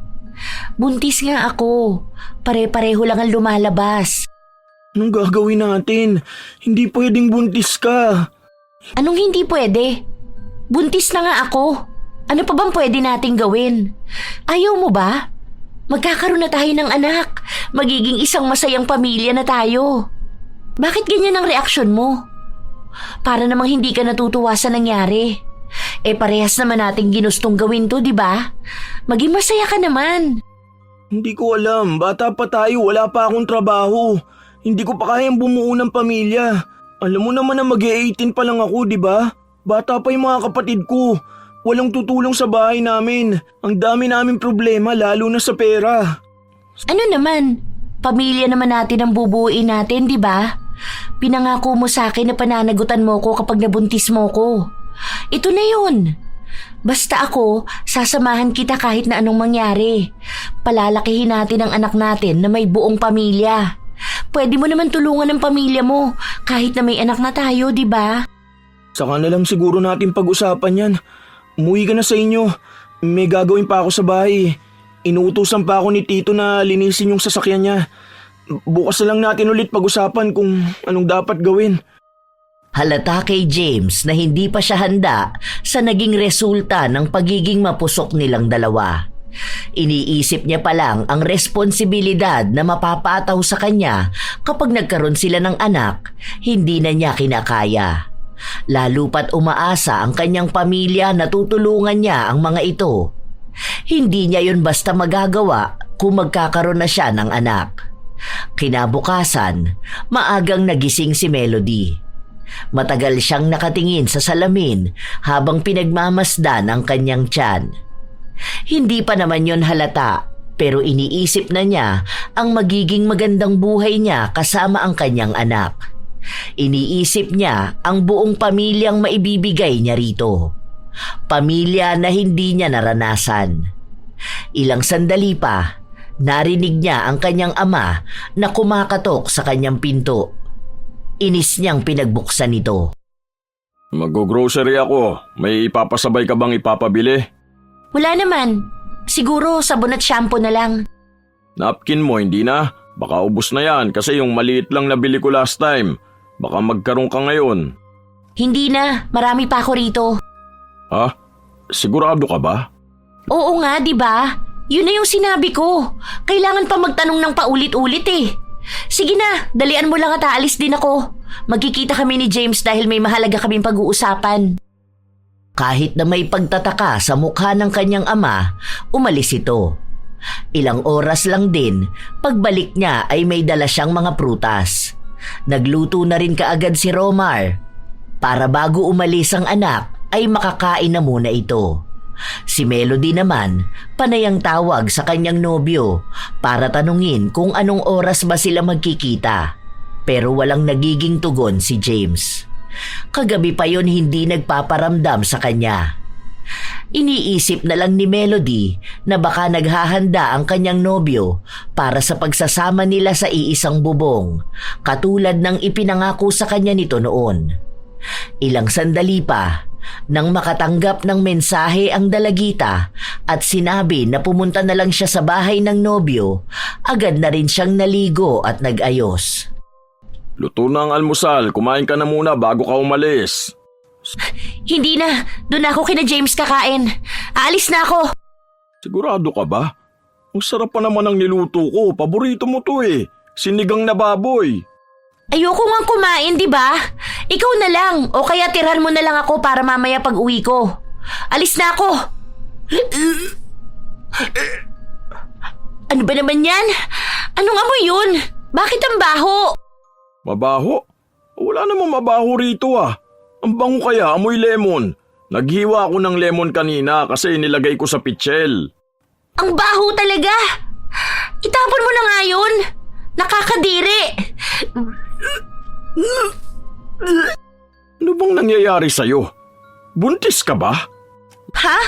Speaker 2: Buntis nga ako. Pare-pareho lang ang lumalabas.
Speaker 4: Anong gagawin natin? Hindi pwedeng buntis ka.
Speaker 2: Anong hindi pwede? Buntis na nga ako. Ano pa bang pwede nating gawin? Ayaw mo ba? Magkakaroon na tayo ng anak. Magiging isang masayang pamilya na tayo. Bakit ganyan ang reaksyon mo? Para namang hindi ka natutuwa sa nangyari. Parehas naman nating ginustong gawin to, di ba? Maging masaya ka naman.
Speaker 4: Hindi ko alam. Bata pa tayo. Wala pa akong trabaho. Hindi ko pa kayang bumuo ng pamilya. Alam mo naman na mag-18 pa lang ako, di ba? Bata pa yung mga kapatid ko. Walang tutulong sa bahay namin. Ang dami naming problema, lalo na sa pera.
Speaker 2: Ano naman? Pamilya naman natin ang bubuuin natin, di ba? Pinangako mo sa akin na pananagutan mo ko kapag nabuntis mo ko. Ito na yun. Basta ako, sasamahan kita kahit na anong mangyari. Palalakihin natin ang anak natin na may buong pamilya. Pwede mo naman tulungan ng pamilya mo kahit na may anak na tayo, di ba?
Speaker 4: Saka na lang siguro natin pag-usapan yan. Umuwi ka na sa inyo. May gagawin pa ako sa bahay. Inuutusan pa ako ni Tito na linisin yung sasakyan niya. Bukas na lang natin ulit pag-usapan kung anong dapat gawin.
Speaker 3: Halata kay James na hindi pa siya handa sa naging resulta ng pagiging mapusok nilang dalawa. Iniisip niya pa lang ang responsibilidad na mapapataw sa kanya kapag nagkaroon sila ng anak, hindi na niya kinakaya. Lalo pat umaasa ang kanyang pamilya na tutulungan niya ang mga ito. Hindi niya yun basta magagawa kung magkakaroon na siya ng anak. Kinabukasan, maagang nagising si Melody. Matagal siyang nakatingin sa salamin habang pinagmamasdan ang kanyang tiyan. Hindi pa naman yon halata pero iniisip na niya ang magiging magandang buhay niya kasama ang kanyang anak. Iniisip niya ang buong pamilyang maibibigay niya rito. Pamilya na hindi niya naranasan. Ilang sandali pa, narinig niya ang kanyang ama na kumakatok sa kanyang pinto. Inis niyang pinagbuksan ito.
Speaker 1: Mag-grocery ako. May ipapasabay ka bang ipapabili?
Speaker 2: Wala naman. Siguro sabon at shampoo na lang.
Speaker 1: Napkin mo, hindi na? Baka ubos na yan kasi yung maliit lang nabili ko last time. Baka magkaroon ka ngayon.
Speaker 2: Hindi na. Marami pa ako rito.
Speaker 1: Ha? Sigurado ka ba?
Speaker 2: Oo nga, di ba? Yun na yung sinabi ko. Kailangan pa magtanong ng paulit-ulit eh. Sige na, dalian mo lang at aalis din ako. Magkikita kami ni James dahil may mahalaga kaming pag-uusapan.
Speaker 3: Kahit na may pagtataka sa mukha ng kanyang ama, umalis ito. Ilang oras lang din, pagbalik niya ay may dala siyang mga prutas. Nagluto na rin kaagad si Romar. Para bago umalis ang anak, ay makakain na muna ito. Si Melody naman, panay ang tawag sa kanyang nobyo para tanungin kung anong oras ba sila magkikita. Pero walang nagiging tugon si James. Kagabi pa yon hindi nagpaparamdam sa kanya. Iniisip na lang ni Melody na baka naghahanda ang kanyang nobyo para sa pagsasama nila sa iisang bubong, katulad ng ipinangako sa kanya nito noon. Ilang sandali pa, nang makatanggap ng mensahe ang dalagita at sinabi na pumunta na lang siya sa bahay ng nobyo, agad na rin siyang naligo at nag-ayos.
Speaker 1: Luto na ang almusal. Kumain ka na muna bago ka umalis.
Speaker 2: Hindi na. Doon ako kina James kakain. Aalis na ako.
Speaker 1: Sigurado ka ba? Ang sarap pa naman ang niluto ko. Paborito mo to eh. Sinigang na baboy.
Speaker 2: Ayoko nga kumain, di ba? Ikaw na lang. O kaya tirhan mo na lang ako para mamaya pag uwi ko. Alis na ako. Ano ba naman yan? Anong amoy yun? Bakit ang baho?
Speaker 1: Mabaho? Wala namang mabaho rito ah. Ang bango kaya, amoy lemon. Naghiwa ako ng lemon kanina kasi inilagay ko sa pitchel.
Speaker 2: Ang baho talaga. Itapon mo na nga yun. Nakakadiri.
Speaker 1: Ano bang nangyayari sa'yo? Buntis ka ba?
Speaker 2: Ha?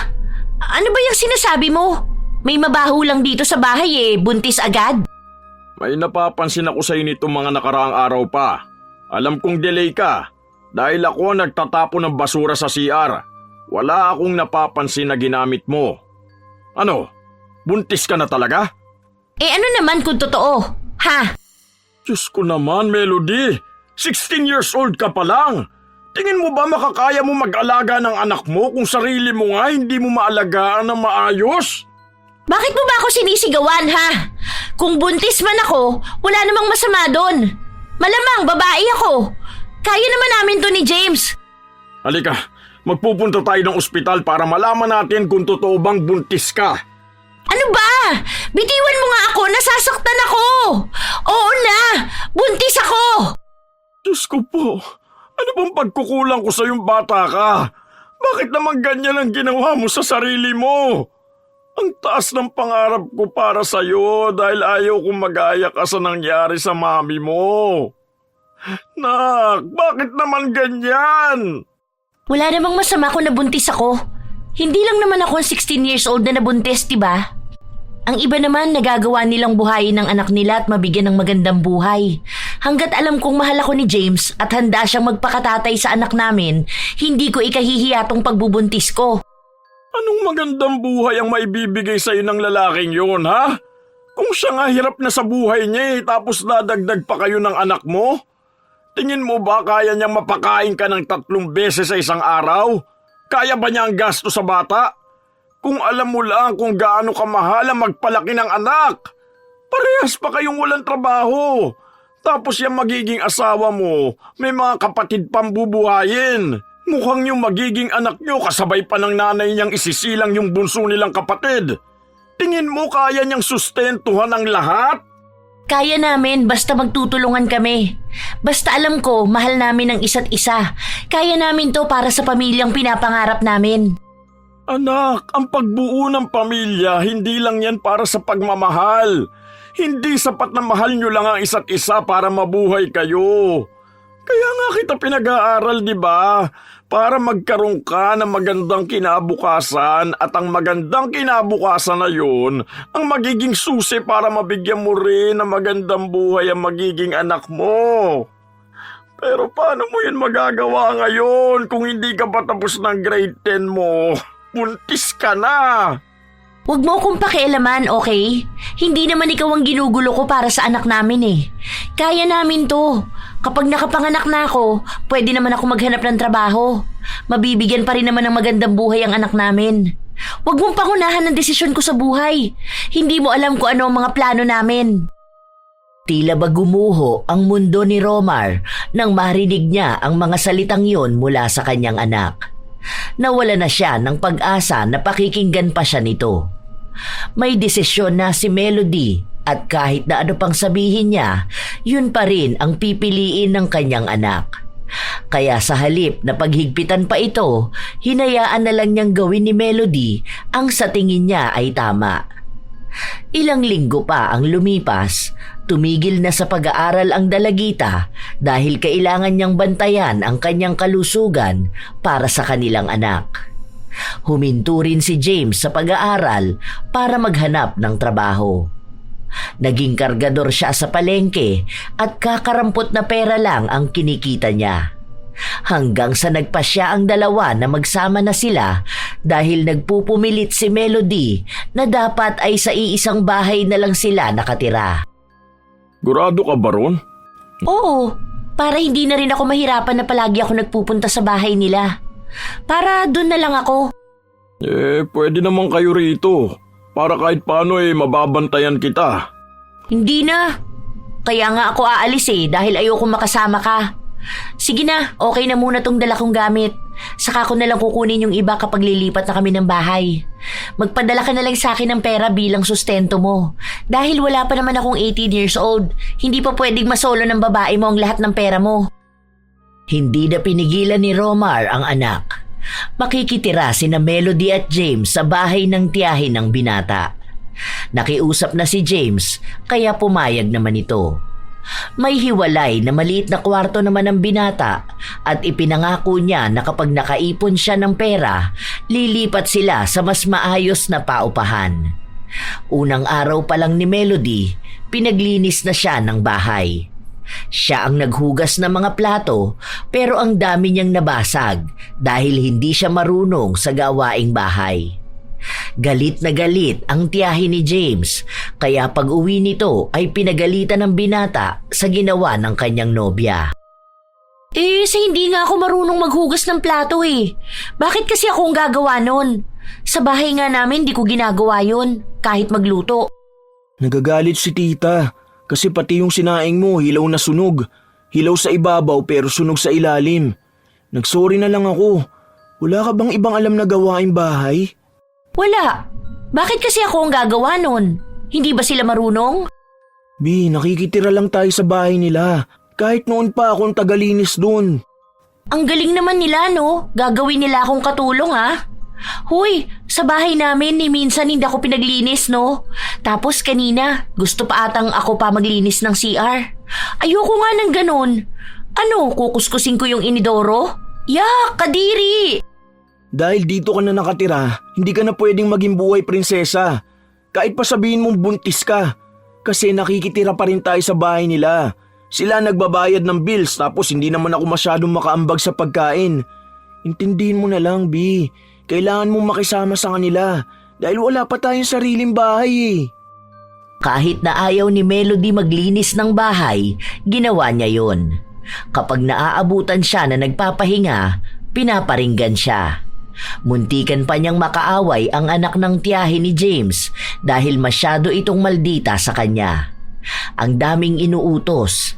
Speaker 2: Ano ba yung sinasabi mo? May mabaho lang dito sa bahay buntis agad.
Speaker 1: May napapansin ako sa'yo nitong mga nakaraang araw pa. Alam kong delay ka. Dahil ako nagtatapon ng basura sa CR. Wala akong napapansin na ginamit mo. Ano? Buntis ka na talaga?
Speaker 2: Ano naman kung totoo? Ha?
Speaker 1: Diyos ko naman, Melody. 16 years old ka pa lang. Tingin mo ba makakaya mo mag-alaga ng anak mo kung sarili mo nga hindi mo maalagaan ng maayos?
Speaker 2: Bakit mo ba ako sinisigawan, ha? Kung buntis man ako, wala namang masama doon. Malamang babae ako. Kaya naman namin to ni James.
Speaker 1: Halika, magpupunta tayo ng ospital para malaman natin kung totoo bang buntis ka.
Speaker 2: Ano ba? Bitiwan mo nga ako, nasasaktan ako. Oo na, buntis ako.
Speaker 1: Diyos ko po, ano bang pagkukulang ko sa yung bata ka? Bakit naman ganyan ang ginawa mo sa sarili mo? Ang taas ng pangarap ko para sa'yo dahil ayaw kong mag-aya ka sa nangyari sa mami mo. Nak, bakit naman ganyan?
Speaker 2: Wala namang masama kung nabuntis ako. Hindi lang naman ako 16 years old na nabuntis, diba? Ang iba naman nagagawa nilang buhayin ng anak nila at mabigyan ng magandang buhay. Hanggat alam kong mahal ako ni James at handa siyang magpakatatay sa anak namin, hindi ko ikahihiya tong pagbubuntis ko.
Speaker 1: Anong magandang buhay ang maibibigay sa'yo ng lalaking yun, ha? Kung siya nga hirap na sa buhay niya tapos dadagdag pa kayo ng anak mo? Tingin mo ba kaya niyang mapakain ka ng 3 beses sa isang araw? Kaya ba niya ang gasto sa bata? Kung alam mo lang kung gaano kamahal ang magpalaki ng anak. Parehas pa kayong walang trabaho. Tapos yung magiging asawa mo, may mga kapatid pang bubuhayin. Mukhang yung magiging anak nyo kasabay pa ng nanay niyang isisilang yung bunso nilang kapatid. Tingin mo kaya niyang sustentuhan ang lahat?
Speaker 2: Kaya namin basta magtutulungan kami. Basta alam ko mahal namin ang isa't isa. Kaya namin to para sa pamilyang pinapangarap namin.
Speaker 1: Anak, ang pagbuo ng pamilya, hindi lang yan para sa pagmamahal. Hindi sapat na mahal nyo lang ang isa't isa para mabuhay kayo. Kaya nga kita pinag-aaral, di ba? Para magkaroon ka ng magandang kinabukasan at ang magandang kinabukasan na yun ang magiging susi para mabigyan mo rin ng magandang buhay ang magiging anak mo. Pero paano mo yun magagawa ngayon kung hindi ka pa tapos ng grade 10 mo? Buntis ka na!
Speaker 2: Huwag mo akong pakialaman, okay? Hindi naman ikaw ang ginugulo ko para sa anak namin eh. Kaya namin to. Kapag nakapanganak na ako, pwede naman ako maghanap ng trabaho. Mabibigyan pa rin naman ng magandang buhay ang anak namin. Huwag mong pangunahan ang desisyon ko sa buhay. Hindi mo alam kung ano ang mga plano namin.
Speaker 3: Tila ba gumuho ang mundo ni Romar nang marinig niya ang mga salitang yon mula sa kanyang anak. Nawala na siya ng pag-asa na pakikinggan pa siya nito. May desisyon na si Melody at kahit na ano pang sabihin niya, yun pa rin ang pipiliin ng kanyang anak. Kaya sa halip na paghigpitan pa ito, hinayaan na lang niyang gawin ni Melody ang sa tingin niya ay tama. Ilang linggo pa ang lumipas, tumigil na sa pag-aaral ang dalagita dahil kailangan niyang bantayan ang kanyang kalusugan para sa kanilang anak. Huminto rin si James sa pag-aaral para maghanap ng trabaho. Naging kargador siya sa palengke at kakarampot na pera lang ang kinikita niya. Hanggang sa nagpasya ang dalawa na magsama na sila dahil nagpupumilit si Melody na dapat ay sa iisang bahay na lang sila nakatira.
Speaker 1: Gurado ka ba ron?
Speaker 2: Oo, para hindi na rin ako mahirapan na palagi ako nagpupunta sa bahay nila. Para doon na lang ako.
Speaker 1: Pwede naman kayo rito. Para kahit paano mababantayan kita.
Speaker 2: Hindi na. Kaya nga ako aalis dahil ayoko makasama ka. Sige na, okay na muna tong dala kong gamit. Saka ko na lang kukunin yung iba kapag lilipat na kami ng bahay. Magpadala ka na lang sa akin ng pera bilang sustento mo. Dahil wala pa naman akong 18 years old, hindi pa pwedeng masolo ng babae mo ang lahat ng pera mo.
Speaker 3: Hindi na pinigilan ni Romar ang anak. Makikitira sina Melody at James sa bahay ng tiyahin ng binata. Nakiusap na si James kaya pumayag naman ito. May hiwalay na maliit na kwarto naman ng binata at ipinangako niya na kapag nakaipon siya ng pera, lilipat sila sa mas maayos na paupahan. Unang araw pa lang ni Melody, pinaglinis na siya ng bahay. Siya ang naghugas ng mga plato pero ang dami niyang nabasag dahil hindi siya marunong sa gawaing bahay. Galit na galit ang tiyahin ni James kaya pag-uwi nito ay pinagalitan ng binata sa ginawa ng kanyang nobya.
Speaker 2: Hindi nga ako marunong maghugas ng plato Bakit kasi ako ang gagawa nun? Sa bahay nga namin di ko ginagawa yun, kahit magluto.
Speaker 4: Nagagalit si tita kasi pati yung sinaing mo hilaw na sunog. Hilaw sa ibabaw pero sunog sa ilalim. Nagsorry na lang ako. Wala ka bang ibang alam na gawaing bahay?
Speaker 2: Wala. Bakit kasi ako ang gagawa nun? Hindi ba sila marunong?
Speaker 4: Bi, nakikitira lang tayo sa bahay nila. Kahit noon pa akong tagalinis dun.
Speaker 2: Ang galing naman nila, no? Gagawin nila akong katulong, ha? Hoy, sa bahay namin ni minsan hindi ako pinaglinis, no? Tapos kanina, gusto pa atang ako pa maglinis ng CR. Ayoko nga ng ganun. Ano, kukuskusin ko yung inidoro? Yak, kadiri!
Speaker 4: Dahil dito ka na nakatira, hindi ka na pwedeng maging buhay prinsesa. Kahit pa sabihin mong buntis ka. Kasi nakikitira pa rin tayo sa bahay nila. Sila nagbabayad ng bills tapos hindi naman ako masyadong makaambag sa pagkain. Intindihin mo na lang, Bi. Kailangan mong makisama sa kanila dahil wala pa tayong sariling bahay
Speaker 3: Kahit na ayaw ni Melody maglinis ng bahay, ginawa niya yon. Kapag naaabutan siya na nagpapahinga, pinaparinggan siya. Muntikan pa niyang makaaway ang anak ng tiyahin ni James dahil masyado itong maldita sa kanya. Ang daming inuutos.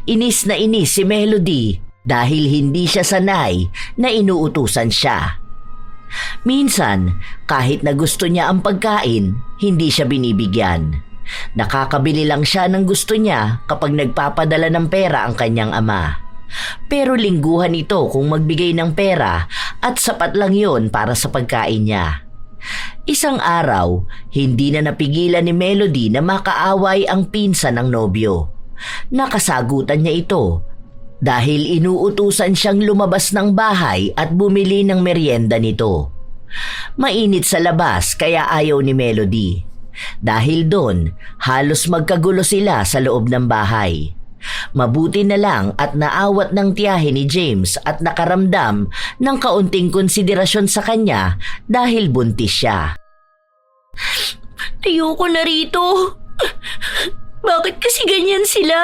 Speaker 3: Inis na inis si Melody dahil hindi siya sanay na inuutusan siya. Minsan, kahit na gusto niya ang pagkain, hindi siya binibigyan. Nakakabili lang siya ng gusto niya kapag nagpapadala ng pera ang kanyang ama. Pero lingguhan ito kung magbigay ng pera at sapat lang yon para sa pagkain niya. Isang araw, hindi na napigilan ni Melody na makaaway ang pinsan ng nobyo. Nakasagutan niya ito dahil inuutusan siyang lumabas ng bahay at bumili ng merienda nito. Mainit sa labas kaya ayaw ni Melody. Dahil doon, halos magkagulo sila sa loob ng bahay. Mabuti na lang at naawat ng tiyahe ni James at nakaramdam ng kaunting konsiderasyon sa kanya dahil buntis siya.
Speaker 2: Ayoko na rito. Bakit kasi ganyan sila?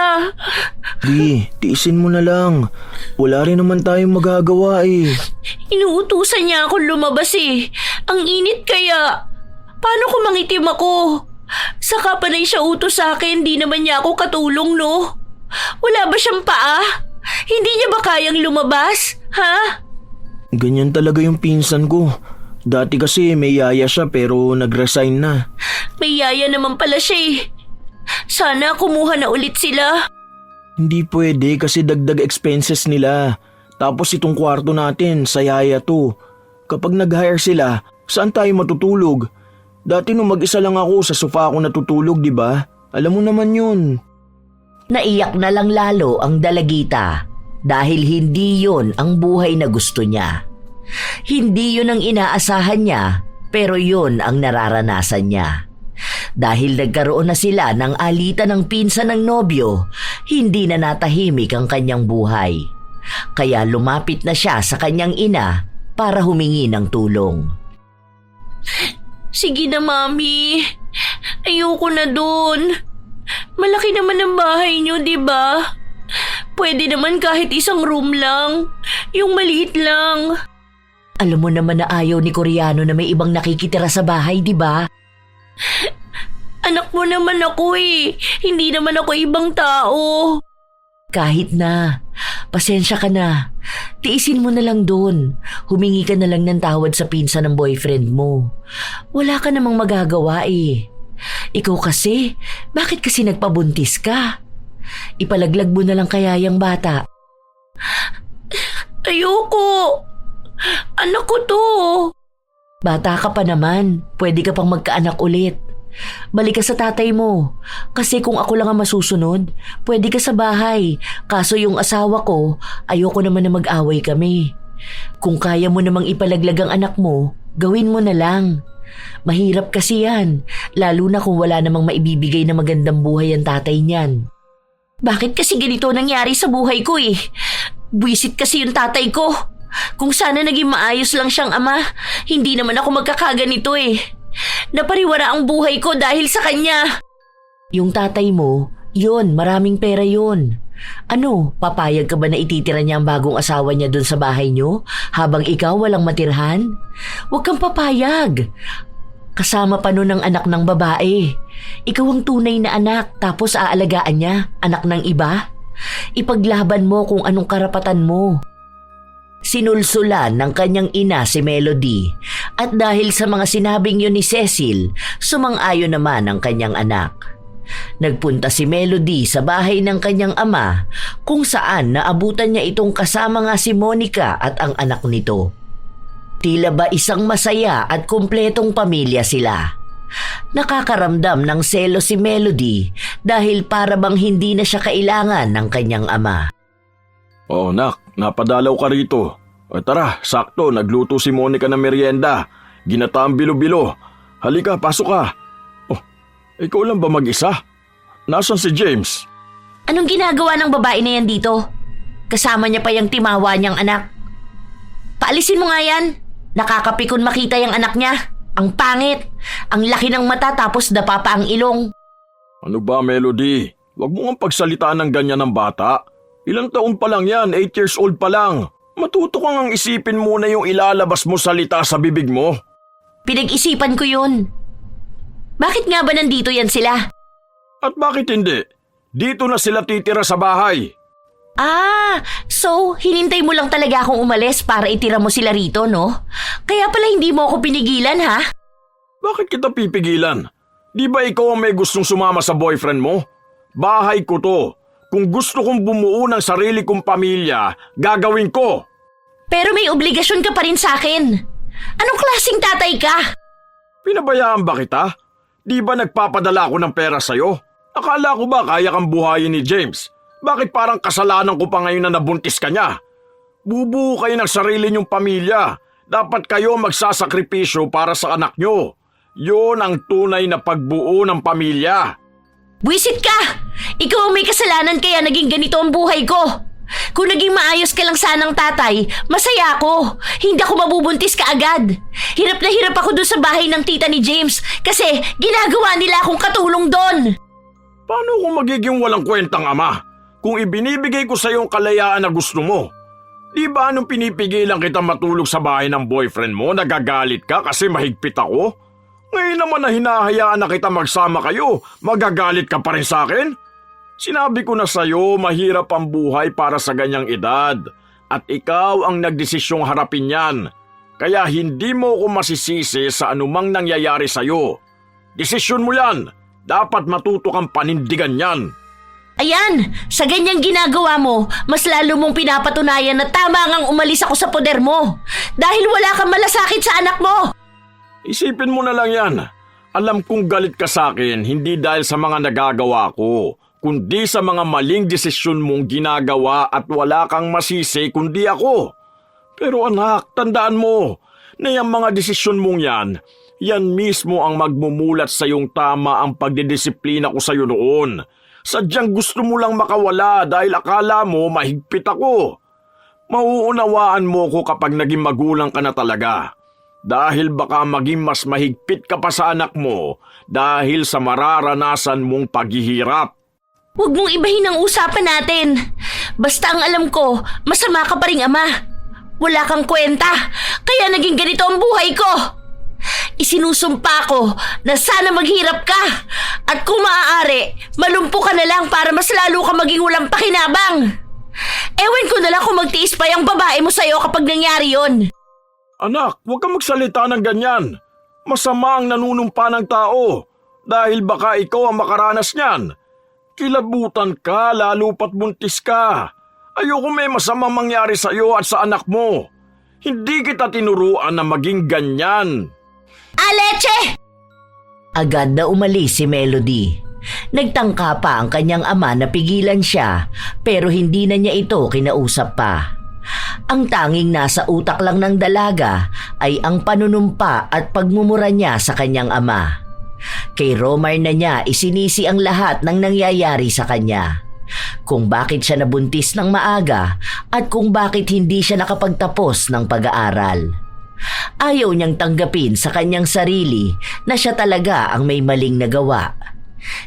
Speaker 4: Di, tiisin mo na lang. Wala rin naman tayong magagawa eh.
Speaker 2: Inuutusan niya akong lumabas eh. Ang init kaya. Paano kung mangitim ako? Saka panay siya utos sa akin, di naman niya ako katulong, no? Wala ba siyang paa? Hindi niya ba kayang lumabas? Ha?
Speaker 4: Ganyan talaga yung pinsan ko. Dati kasi may yaya siya pero nag-resign na.
Speaker 2: May yaya naman pala siya eh. Sana kumuha na ulit sila.
Speaker 4: Hindi pwede kasi dagdag expenses nila. Tapos itong kwarto natin sa yaya to. Kapag nag-hire sila, saan tayo matutulog? Dati nung mag-isa lang ako sa sofa ako natutulog, di ba? Alam mo naman yun.
Speaker 3: Naiyak na lang lalo ang dalagita dahil hindi yon ang buhay na gusto niya. Hindi yon ang inaasahan niya pero yon ang nararanasan niya. Dahil nagkaroon na sila ng alitan ng pinsan ng nobyo, hindi na natahimik ang kanyang buhay. Kaya lumapit na siya sa kanyang ina para humingi ng tulong.
Speaker 2: Sige na, Mami. Ayoko na dun. Malaki naman ang bahay niyo, di ba? Pwede naman kahit isang room lang. Yung maliit lang.
Speaker 3: Alam mo naman na ayaw ni Koreano na may ibang nakikitira sa bahay, di ba?
Speaker 2: Anak mo naman ako eh. Hindi naman ako ibang tao.
Speaker 3: Kahit na. Pasensya ka na. Tiisin mo na lang doon. Humingi ka na lang ng tawad sa pinsan ng boyfriend mo. Wala ka namang magagawa eh. Ikaw kasi, bakit kasi nagpabuntis ka? Ipalaglag mo na lang kaya yung bata.
Speaker 2: Ayoko. Anak ko to.
Speaker 3: Bata ka pa naman. Pwede ka pang magkaanak ulit. Balik ka sa tatay mo. Kasi kung ako lang ang masusunod, pwede ka sa bahay. Kaso yung asawa ko, ayoko naman na mag-away kami. Kung kaya mo namang ipalaglag ang anak mo, gawin mo na lang. Mahirap kasi yan, lalo na kung wala namang maibibigay na magandang buhay ang tatay niyan.
Speaker 2: Bakit kasi ganito nangyari sa buhay ko eh? Buwisit kasi yung tatay ko. Kung sana naging maayos lang siyang ama, hindi naman ako magkakaganito eh. Napariwara ang buhay ko dahil sa kanya.
Speaker 3: Yung tatay mo, yun, maraming pera yun. Ano, papayag ka ba na ititira niya ang bagong asawa niya dun sa bahay niyo habang ikaw walang matirhan? Huwag kang papayag. Kasama pa nun ang anak ng babae. Ikaw ang tunay na anak tapos aalagaan niya, anak ng iba? Ipaglaban mo kung anong karapatan mo. Sinulsulan ng kanyang ina si Melody at dahil sa mga sinabing yun ni Cecil, sumang-ayon naman ang kanyang anak. Nagpunta si Melody sa bahay ng kanyang ama kung saan naabutan niya itong kasama nga si Monica at ang anak nito. Tila ba isang masaya at kumpletong pamilya sila. Nakakaramdam ng selo si Melody dahil para bang hindi na siya kailangan ng kanyang ama.
Speaker 1: Oh, nak, napadalaw ka rito. O tara, sakto, nagluto si Monica ng merienda. Ginataang bilo-bilo. Halika, pasok ka. Oh, ikaw lang ba mag-isa? Nasaan si James?
Speaker 2: Anong ginagawa ng babae na yan dito? Kasama niya pa yung timawa niyang anak. Paalisin mo nga yan. Nakakapikon makita yung anak niya. Ang pangit. Ang laki ng mata tapos dapa pa ang ilong.
Speaker 1: Ano ba, Melody? Huwag mo nga pagsalitaan ng ganyan ng bata. Ilang taon pa lang yan, 8 years old pa lang. Matuto kang ang isipin muna yung ilalabas mo salita sa bibig mo.
Speaker 2: Pinag-isipan ko yun. Bakit nga ba nandito yan sila?
Speaker 1: At bakit hindi? Dito na sila titira sa bahay.
Speaker 2: Ah, so hinintay mo lang talaga akong umalis para itira mo sila rito, no? Kaya pala hindi mo ako pinigilan, ha?
Speaker 1: Bakit kita pipigilan? Di ba ikaw ang may gustong sumama sa boyfriend mo? Bahay ko to. Kung gusto kong bumuo ng sarili kong pamilya, gagawin ko.
Speaker 2: Pero may obligasyon ka pa rin sa akin. Anong klaseng tatay ka?
Speaker 1: Pinabayaan ba kita? Di ba nagpapadala ako ng pera sa'yo? Akala ko ba kaya kang buhayin ni James? Bakit parang kasalanan ko pa ngayon na nabuntis ka niya? Bubuo kayo ng sarili niyong pamilya. Dapat kayo magsasakripisyo para sa anak niyo. Yun ang tunay na pagbuo ng pamilya.
Speaker 2: Buwisit ka! Ikaw ang may kasalanan kaya naging ganito ang buhay ko. Kung naging maayos ka lang sanang tatay, masaya ako. Hindi ako mabubuntis kaagad. Hirap na hirap ako doon sa bahay ng tita ni James kasi ginagawa nila akong katulong doon.
Speaker 1: Paano kung magiging walang kwentang ama? Kung ibinibigay ko sa iyo ang kalayaan na gusto mo, di ba nung pinipigilan kita matulog sa bahay ng boyfriend mo, nagagalit ka kasi mahigpit ako? Ngayon naman na hinahayaan na kita magsama kayo, magagalit ka pa rin sa akin? Sinabi ko na sa'yo, mahirap ang buhay para sa ganyang edad at ikaw ang nagdesisyong harapin yan. Kaya hindi mo ko masisisi sa anumang nangyayari sa'yo. Desisyon mo yan. Dapat matuto kang panindigan yan.
Speaker 2: Ayan, sa ganyang ginagawa mo, mas lalo mong pinapatunayan na tama ngang umalis ako sa poder mo. Dahil wala kang malasakit sa anak mo.
Speaker 1: Isipin mo na lang yan. Alam kong galit ka sa akin hindi dahil sa mga nagagawa ko, kundi sa mga maling desisyon mong ginagawa at wala kang masisi kundi ako. Pero anak, tandaan mo na yung mga desisyon mong yan mismo ang magmumulat sa iyong tama ang pagdidisiplina ko sa iyo noon. Sadyang gusto mo lang makawala dahil akala mo mahigpit ako. Mauunawaan mo ko kapag naging magulang ka na talaga. Dahil baka maging mas mahigpit ka pa sa anak mo dahil sa mararanasan mong paghihirap.
Speaker 2: Huwag mong ibahin ang usapan natin. Basta ang alam ko, masama ka pa ring ama. Wala kang kwenta, kaya naging ganito ang buhay ko. Isinusumpa ko na sana maghirap ka. At kung maaari, malumpo ka na lang para mas lalo ka maging walang pakinabang. Ewan ko na lang kung magtiis pa yung babae mo sa'yo kapag nangyari yon.
Speaker 1: Anak, huwag kang magsalita ng ganyan. Masama ang nanunumpa ng tao dahil baka ikaw ang makaranas niyan. Kilabutan ka lalo pat buntis ka. Ayoko may masamang mangyari sa iyo at sa anak mo. Hindi kita tinuruan na maging ganyan.
Speaker 2: Aleche!
Speaker 3: Agad na umalis si Melody. Nagtangka pa ang kanyang ama na pigilan siya pero hindi na niya ito kinausap pa. Ang tanging nasa utak lang ng dalaga ay ang panunumpa at pagmumura niya sa kanyang ama. Kay Romar na niya isinisi ang lahat ng nangyayari sa kanya. Kung bakit siya nabuntis ng maaga at kung bakit hindi siya nakapagtapos ng pag-aaral. Ayaw niyang tanggapin sa kanyang sarili na siya talaga ang may maling nagawa.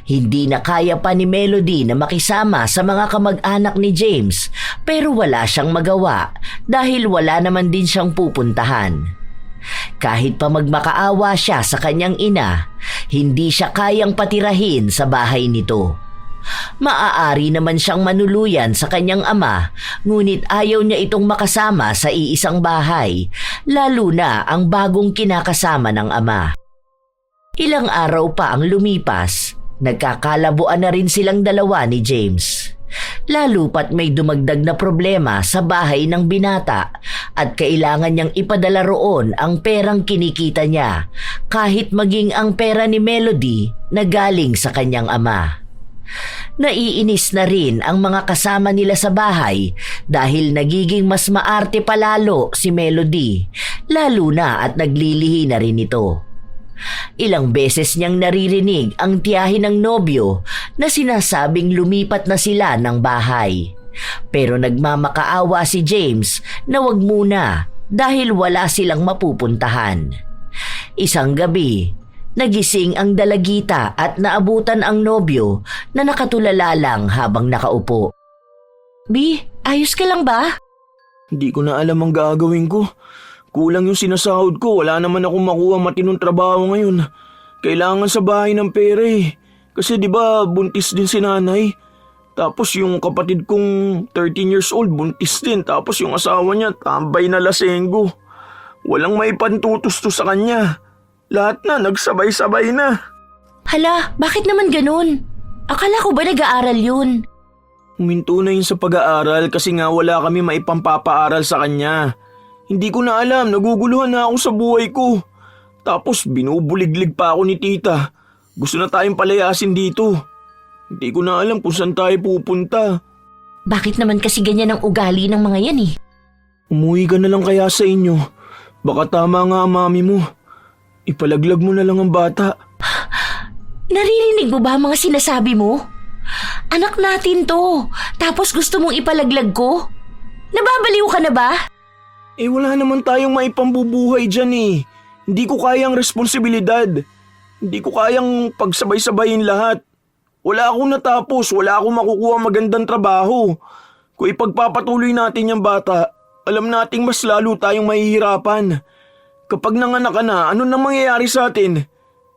Speaker 3: Hindi na kaya pa ni Melody na makisama sa mga kamag-anak ni James pero wala siyang magawa dahil wala naman din siyang pupuntahan. Kahit pa magmakaawa siya sa kanyang ina, hindi siya kayang patirahin sa bahay nito. Maaari naman siyang manuluyan sa kanyang ama ngunit ayaw niya itong makasama sa iisang bahay, lalo na ang bagong kinakasama ng ama. Ilang araw pa ang lumipas, nagkakalabuan na rin silang dalawa ni James. Lalo pat may dumagdag na problema sa bahay ng binata at kailangan niyang ipadala roon ang perang kinikita niya kahit maging ang pera ni Melody na galing sa kanyang ama. Naiinis na rin ang mga kasama nila sa bahay dahil nagiging mas maarte palalo si Melody, lalo na at naglilihi na rin ito. Ilang beses niyang naririnig ang tiyahin ng nobyo na sinasabing lumipat na sila ng bahay. Pero nagmamakaawa si James na wag muna dahil wala silang mapupuntahan. Isang gabi, nagising ang dalagita at naabutan ang nobyo na nakatulala lang habang nakaupo.
Speaker 2: Bi, ayos ka lang ba?
Speaker 4: Hindi ko na alam ang gagawin ko. Kulang yung sinasahod ko, wala naman akong makuha matinong trabaho ngayon. Kailangan sa bahay ng pera eh. Kasi di ba buntis din si nanay. Tapos yung kapatid kong 13 years old buntis din. Tapos yung asawa niya tambay na lasenggo. Walang maipantutos sa kanya. Lahat na nagsabay-sabay na.
Speaker 2: Hala, bakit naman ganun? Akala ko ba nag-aaral yun?
Speaker 4: Huminto na yun sa pag-aaral kasi nga wala kami maipampapaaral sa kanya. Hindi ko na alam, naguguluhan na ako sa buhay ko. Tapos binubuliglig pa ako ni tita. Gusto na tayong palayasin dito. Hindi ko na alam kung saan tayo pupunta.
Speaker 2: Bakit naman kasi ganyan ang ugali ng mga yan eh?
Speaker 4: Umuwi ka na lang kaya sa inyo. Baka tama nga ang mami mo. Ipalaglag mo na lang ang bata.
Speaker 2: Naririnig mo ba ang mga sinasabi mo? Anak natin to, tapos gusto mong ipalaglag ko? Nababaliw ka na ba?
Speaker 4: Eh wala naman tayong maipambubuhay dyan eh. Hindi ko kayang responsibilidad. Hindi ko kayang pagsabay-sabayin lahat. Wala akong natapos, wala akong makukuha magandang trabaho. Kung ipagpapatuloy natin yung bata, alam nating mas lalo tayong mahihirapan. Kapag nanganak ka na, ano nang mangyayari sa atin?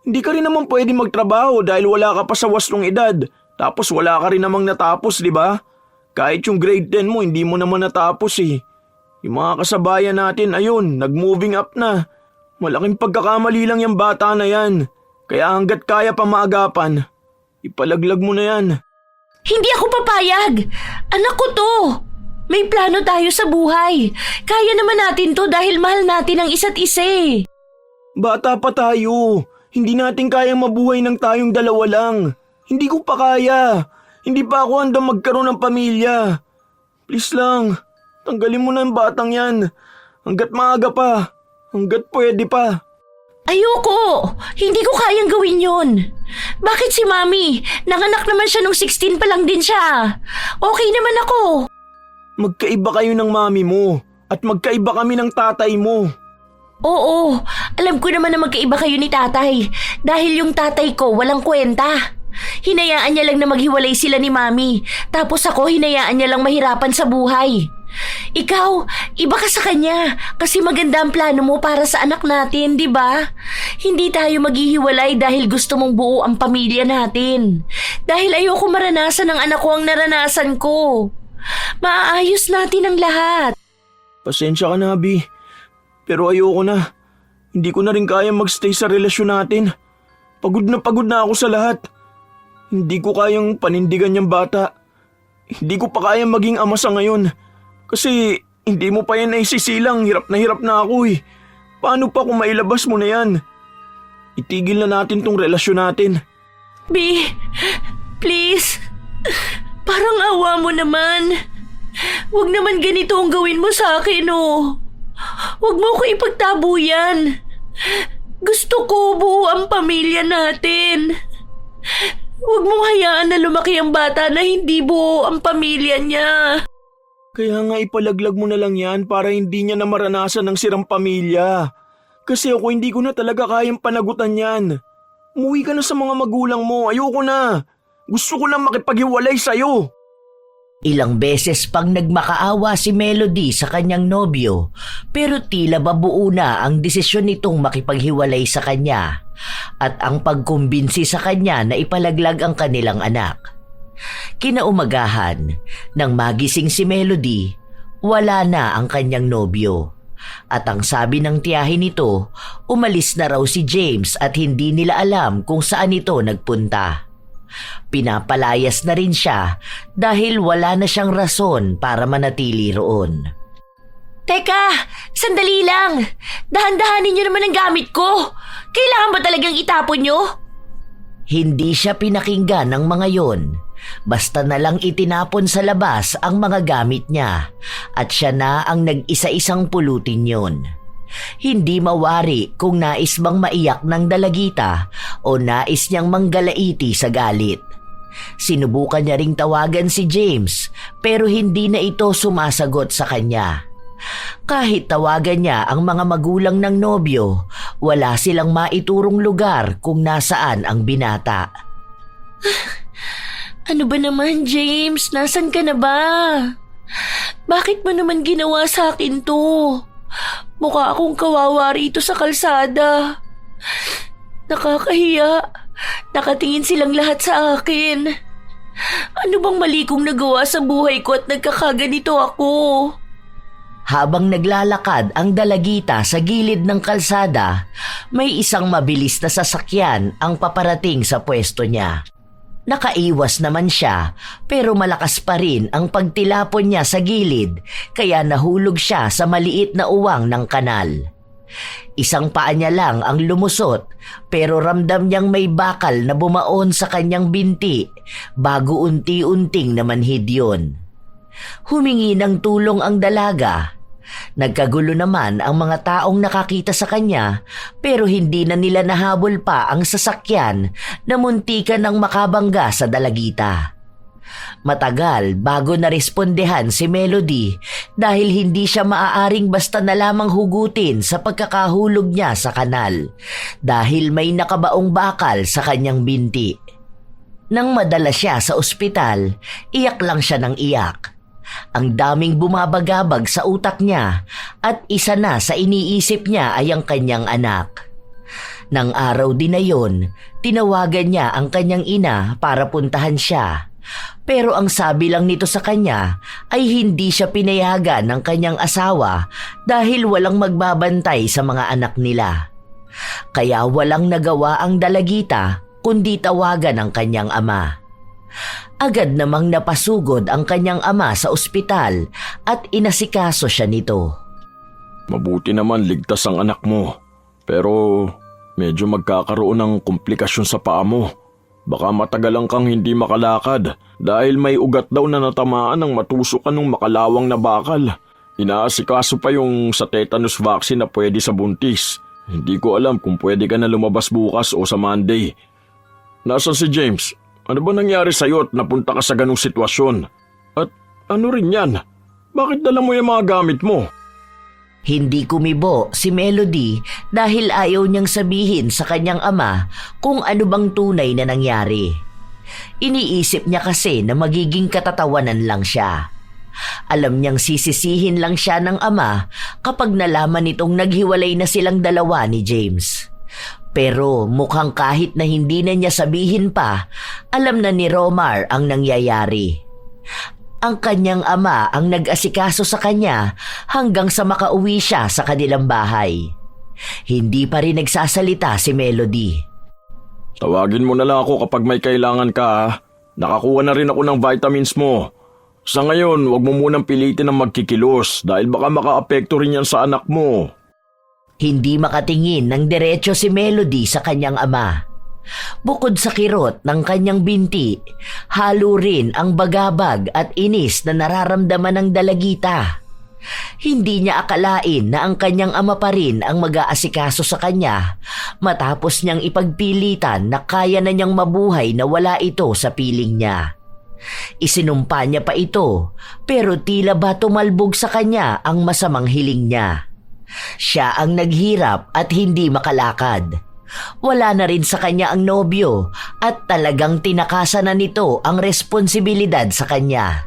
Speaker 4: Hindi ka rin naman pwede magtrabaho dahil wala ka pa sa wastong edad. Tapos wala ka rin namang natapos, di ba? Kahit yung grade 10 mo, hindi mo naman natapos eh. Yung mga kasabayan natin, ayun, nag-moving up na. Malaking pagkakamali lang yung bata na yan. Kaya hanggat kaya pa maagapan, ipalaglag mo na yan.
Speaker 2: Hindi ako papayag! Anak ko to! May plano tayo sa buhay. Kaya naman natin to dahil mahal natin ang isa't isa eh.
Speaker 4: Bata pa tayo. Hindi natin kayang mabuhay ng tayong dalawa lang. Hindi ko pa kaya. Hindi pa ako handang magkaroon ng pamilya. Please lang, tanggalin mo na ang batang yan. Hanggat maaga pa. Hanggat pwede pa.
Speaker 2: Ayoko! Hindi ko kayang gawin yun. Bakit si Mami? Nanganak naman siya nung 16 pa lang din siya. Okay naman ako.
Speaker 4: Magkaiba kayo ng mami mo. At magkaiba kami ng tatay mo.
Speaker 2: Oo, alam ko naman na magkaiba kayo ni tatay. Dahil yung tatay ko walang kwenta. Hinayaan niya lang na maghiwalay sila ni Mami. Tapos ako hinayaan niya lang mahirapan sa buhay. Ikaw, iba ka sa kanya kasi maganda ang plano mo para sa anak natin, di ba? Hindi tayo maghihiwalay dahil gusto mong buo ang pamilya natin. Dahil ayoko maranasan ng anak ko ang naranasan ko. Maaayos natin ang lahat.
Speaker 4: Pasensya ka na, Abby. Pero ayoko na. Hindi ko na rin kaya magstay sa relasyon natin. Pagod na ako sa lahat. Hindi ko kayang panindigan yung bata. Hindi ko pa kayang maging ama sa ngayon. Kasi hindi mo pa yan naisisilang, hirap na ako eh. Paano pa kung mailabas mo na yan? Itigil na natin tong relasyon natin.
Speaker 2: B, please. Parang awa mo naman. Huwag naman ganito ang gawin mo sa akin, oh. Huwag mo ko ipagtabo yan. Gusto ko buo ang pamilya natin. Huwag mong hayaan na lumaki ang bata na hindi buo ang pamilya niya.
Speaker 4: Kaya nga ipalaglag mo na lang yan para hindi niya na maranasan ng sirang pamilya. Kasi ako hindi ko na talaga kayang panagutan yan. Umuwi ka na sa mga magulang mo, ayoko na. Gusto ko lang makipaghiwalay sa'yo.
Speaker 3: Ilang beses pang nagmakaawa si Melody sa kanyang nobyo pero tila babuo na ang desisyon nitong makipaghiwalay sa kanya at ang pagkumbinsi sa kanya na ipalaglag ang kanilang anak. Kinaumagahan, nang magising si Melody, wala na ang kanyang nobyo. At ang sabi ng tiyahin nito, umalis na raw si James at hindi nila alam kung saan ito nagpunta. Pinapalayas na rin siya dahil wala na siyang rason para manatili roon.
Speaker 2: Teka, sandali lang. Dahan-dahanin niyo naman ang gamit ko. Kailangan ba talagang itapon niyo?
Speaker 3: Hindi siya pinakinggan ng mga yon. Basta na lang itinapon sa labas ang mga gamit niya at siya na ang nag-isa-isang pulutin yon. Hindi mawari kung nais bang maiyak ng dalagita o nais niyang manggalaiti sa galit. Sinubukan niya ring tawagan si James pero hindi na ito sumasagot sa kanya. Kahit tawagan niya ang mga magulang ng nobyo, wala silang maiturong lugar kung nasaan ang binata.
Speaker 2: Ano ba naman, James? Nasaan ka na ba? Bakit mo naman ginawa sa akin to? Mukha akong kawawa rito sa kalsada. Nakakahiya. Nakatingin silang lahat sa akin. Ano bang mali kong nagawa sa buhay ko at nagkakaganito ako?
Speaker 3: Habang naglalakad ang dalagita sa gilid ng kalsada, may isang mabilis na sasakyan ang paparating sa pwesto niya. Nakaiwas naman siya pero malakas pa rin ang pagtilapon niya sa gilid kaya nahulog siya sa maliit na uwang ng kanal. Isang paa niya lang ang lumusot pero ramdam niyang may bakal na bumaon sa kanyang binti bago unti-unting namanhid yun. Humingi ng tulong ang dalaga. Nagkagulo naman ang mga taong nakakita sa kanya pero hindi na nila nahabol pa ang sasakyan na muntikan ng makabangga sa dalagita. Matagal bago narespondehan si Melody dahil hindi siya maaaring basta na lamang hugutin sa pagkakahulog niya sa kanal dahil may nakabaong bakal sa kanyang binti. Nang madala siya sa ospital, iyak lang siya ng iyak. Ang daming bumabagabag sa utak niya at isa na sa iniisip niya ay ang kanyang anak. Nang araw din na yon, tinawagan niya ang kanyang ina para puntahan siya. Pero ang sabi lang nito sa kanya ay hindi siya pinayagan ng kanyang asawa dahil walang magbabantay sa mga anak nila. Kaya walang nagawa ang dalagita kundi tawagan ang kanyang ama. Agad namang napasugod ang kanyang ama sa ospital at inasikaso siya nito.
Speaker 1: Mabuti naman ligtas ang anak mo. Pero medyo magkakaroon ng komplikasyon sa paa mo. Baka matagalan kang hindi makalakad dahil may ugat daw na natamaan ng matusukan ng makalawang na bakal. Inaasikaso pa yung sa tetanus vaccine na pwede sa buntis. Hindi ko alam kung pwede ka na lumabas bukas o sa Monday. Nasaan si James? Ano ba nangyari sa'yo at napunta ka sa ganung sitwasyon? At ano rin yan? Bakit dala mo yung mga gamit mo?
Speaker 3: Hindi kumibo si Melody dahil ayaw niyang sabihin sa kanyang ama kung ano bang tunay na nangyari. Iniisip niya kasi na magiging katatawanan lang siya. Alam niyang sisisihin lang siya ng ama kapag nalaman nitong naghiwalay na silang dalawa ni James. Pero mukhang kahit na hindi na niya sabihin pa, alam na ni Romar ang nangyayari. Ang kanyang ama ang nag-asikaso sa kanya hanggang sa makauwi siya sa kanilang bahay. Hindi pa rin nagsasalita si Melody.
Speaker 1: Tawagin mo na lang ako kapag may kailangan ka ha. Nakakuha na rin ako ng vitamins mo. Sa ngayon, wag mo munang pilitin ng magkikilos dahil baka makaapekto rin yan sa anak mo.
Speaker 3: Hindi makatingin ng diretso si Melody sa kanyang ama. Bukod sa kirot ng kanyang binti, halo rin ang bagabag at inis na nararamdaman ng dalagita. Hindi niya akalain na ang kanyang ama pa rin ang mag-aasikaso sa kanya matapos niyang ipagpilitan na kaya na niyang mabuhay na wala ito sa piling niya. Isinumpa niya pa ito pero tila ba tumalbog sa kanya ang masamang hiling niya. Siya ang naghirap at hindi makalakad. Wala na rin sa kanya ang nobyo at talagang tinakasan na nito ang responsibilidad sa kanya.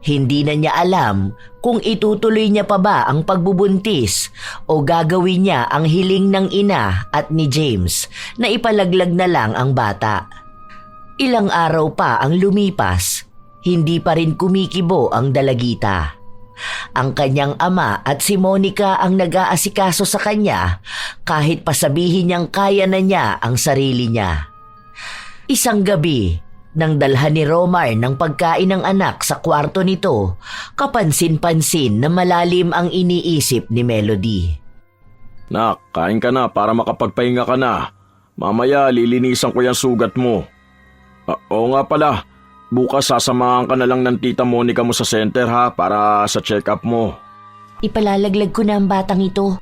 Speaker 3: Hindi na niya alam kung itutuloy niya pa ba ang pagbubuntis o gagawin niya ang hiling ng ina at ni James na ipalaglag na lang ang bata. Ilang araw pa ang lumipas, hindi pa rin kumikibo ang dalagita. Ang kanyang ama at si Monica ang nag-aasikaso sa kanya kahit pasabihin niyang kaya na niya ang sarili niya. Isang gabi, nang dalhan ni Romar ng pagkain ng anak sa kwarto nito, kapansin-pansin na malalim ang iniisip ni Melody.
Speaker 1: Nak, kain ka na para makapagpahinga ka na. Mamaya lilinisan ko yung sugat mo. Oo nga pala. Bukas sasamahan ka na lang ng tita Monica mo sa center ha para sa check-up mo.
Speaker 2: Ipalalaglag ko na ang batang ito.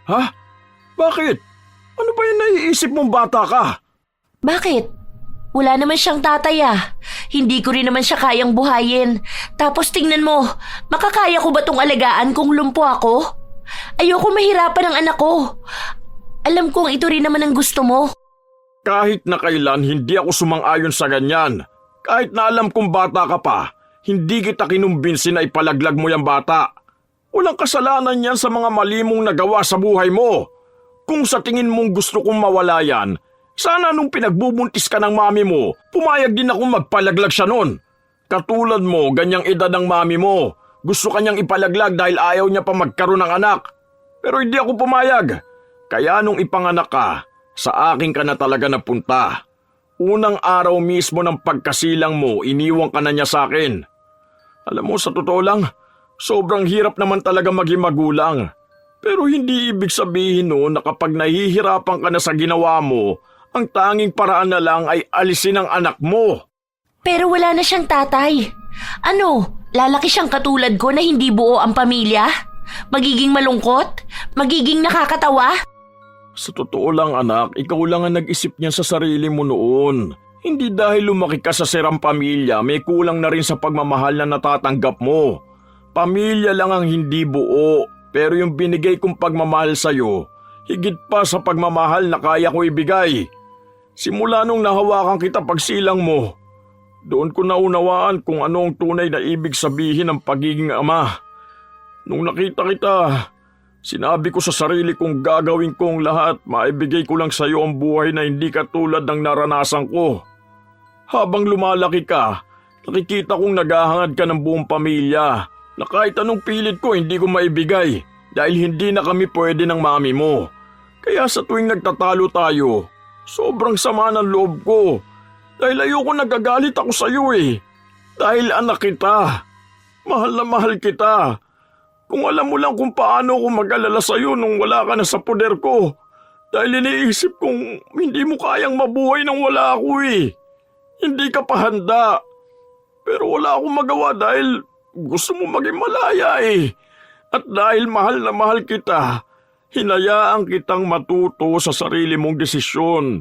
Speaker 1: Ha? Bakit? Ano ba yung naiisip mong bata ka?
Speaker 2: Bakit? Wala naman siyang tatay ah. Hindi ko rin naman siya kayang buhayin. Tapos tingnan mo, makakaya ko ba tong alagaan kung lumpo ako? Ayoko mahirapan ang anak ko. Alam kong ito rin naman ang gusto mo.
Speaker 1: Kahit na kailan hindi ako sumang-ayon sa ganyan. Kahit na alam kong bata ka pa, hindi kita kinumbinsi na ipalaglag mo yung bata. Walang kasalanan yan sa mga mali mong nagawa sa buhay mo. Kung sa tingin mong gusto kong mawala yan, sana nung pinagbubuntis ka ng mami mo, pumayag din akong magpalaglag siya nun. Katulad mo, ganyang edad ng mami mo. Gusto kanyang ipalaglag dahil ayaw niya pa magkaroon ng anak. Pero hindi ako pumayag. Kaya nung ipanganak ka, sa akin ka na talaga napunta. Unang araw mismo ng pagkasilang mo, iniwan ka na niya sa akin. Alam mo, sa totoo lang, sobrang hirap naman talaga maging magulang. Pero hindi ibig sabihin na kapag nahihirapan ka na sa ginawa mo, ang tanging paraan na lang ay alisin ang anak mo.
Speaker 2: Pero wala na siyang tatay. Ano? lalaki siyang katulad ko na hindi buo ang pamilya? Magiging malungkot? Magiging nakakatawa?
Speaker 1: Sa totoo lang anak, ikaw lang ang nag-isip niyan sa sarili mo noon. Hindi dahil lumaki ka sa sirang pamilya, may kulang na rin sa pagmamahal na natatanggap mo. Pamilya lang ang hindi buo, pero yung binigay kong pagmamahal sa'yo, higit pa sa pagmamahal na kaya ko ibigay. Simula nung nahawakan kita pagsilang mo, doon ko naunawaan kung ano ang tunay na ibig sabihin ng pagiging ama. Nung nakita kita, sinabi ko sa sarili kong gagawin ko ang lahat, maibigay ko lang sa iyo ang buhay na hindi katulad ng naranasan ko. Habang lumalaki ka, nakikita kong naghahangad ka ng buong pamilya na kahit anong pilit ko hindi ko maibigay dahil hindi na kami pwede ng mami mo. Kaya sa tuwing nagtatalo tayo, sobrang sama ng loob ko dahil ayoko nagagalit ako sa iyo eh. Dahil anak kita, mahal na mahal kita. Kung alam mo lang kung paano ako mag-alala sa iyo nung wala ka na sa poder ko. Dahil iniisip kong hindi mo kayang mabuhay nang wala ako eh. Hindi ka pa handa. Pero wala akong magawa dahil gusto mo maging malaya eh. At dahil mahal na mahal kita, hinayaan kitang matuto sa sarili mong desisyon.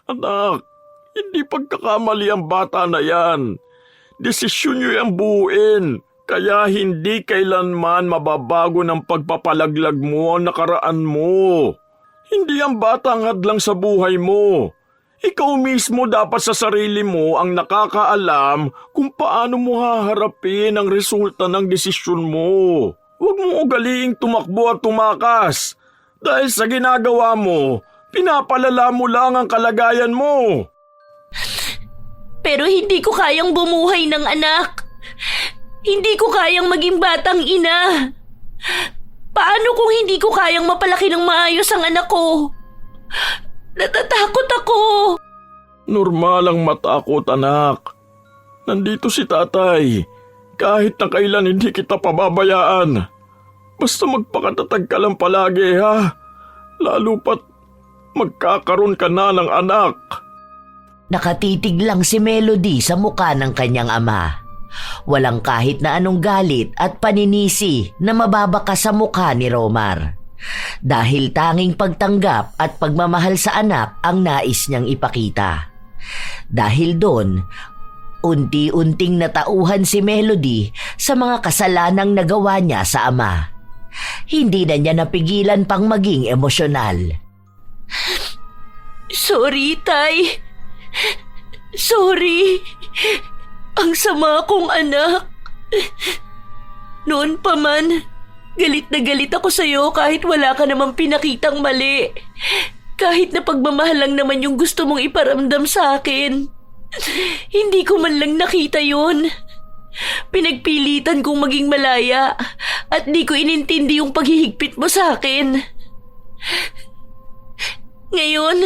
Speaker 1: Anak, hindi pagkakamali ang bata na yan. Desisyon niyo yung buuin. Kaya hindi kailanman mababago ng pagpapalaglag mo ang nakaraan mo. Hindi ang bata ang hadlang sa buhay mo. Ikaw mismo dapat sa sarili mo ang nakakaalam kung paano mo haharapin ang resulta ng desisyon mo. Huwag mo ugaliing tumakbo at tumakas. Dahil sa ginagawa mo, pinapalala mo lang ang kalagayan mo.
Speaker 2: Pero hindi ko kayang bumuhay ng anak. Hindi ko kayang maging batang ina. Paano kung hindi ko kayang mapalaki ng maayos ang anak ko? Natatakot ako.
Speaker 1: Normal ang matakot, anak. Nandito si tatay. Kahit na kailan hindi kita pababayaan. Basta magpakatatag ka lang palagi, ha? Lalo pat magkakaroon ka na ng anak.
Speaker 3: Nakatitig lang si Melody sa muka ng kanyang ama. Walang kahit na anong galit at paninisi na mababaka sa mukha ni Romar. Dahil tanging pagtanggap at pagmamahal sa anak ang nais niyang ipakita. Dahil doon, unti-unting natauhan si Melody sa mga kasalanang nagawa niya sa ama. Hindi na niya napigilan pang maging emosyonal.
Speaker 2: Sorry, Tay. Sorry. Ang sama kong anak. Noon pa man, galit na galit ako sa'yo kahit wala ka namang pinakitang mali. Kahit na pagmamahal lang naman yung gusto mong iparamdam sa akin. Hindi ko man lang nakita yun. Pinagpilitan kong maging malaya at di ko inintindi yung paghihigpit mo sa akin. Ngayon,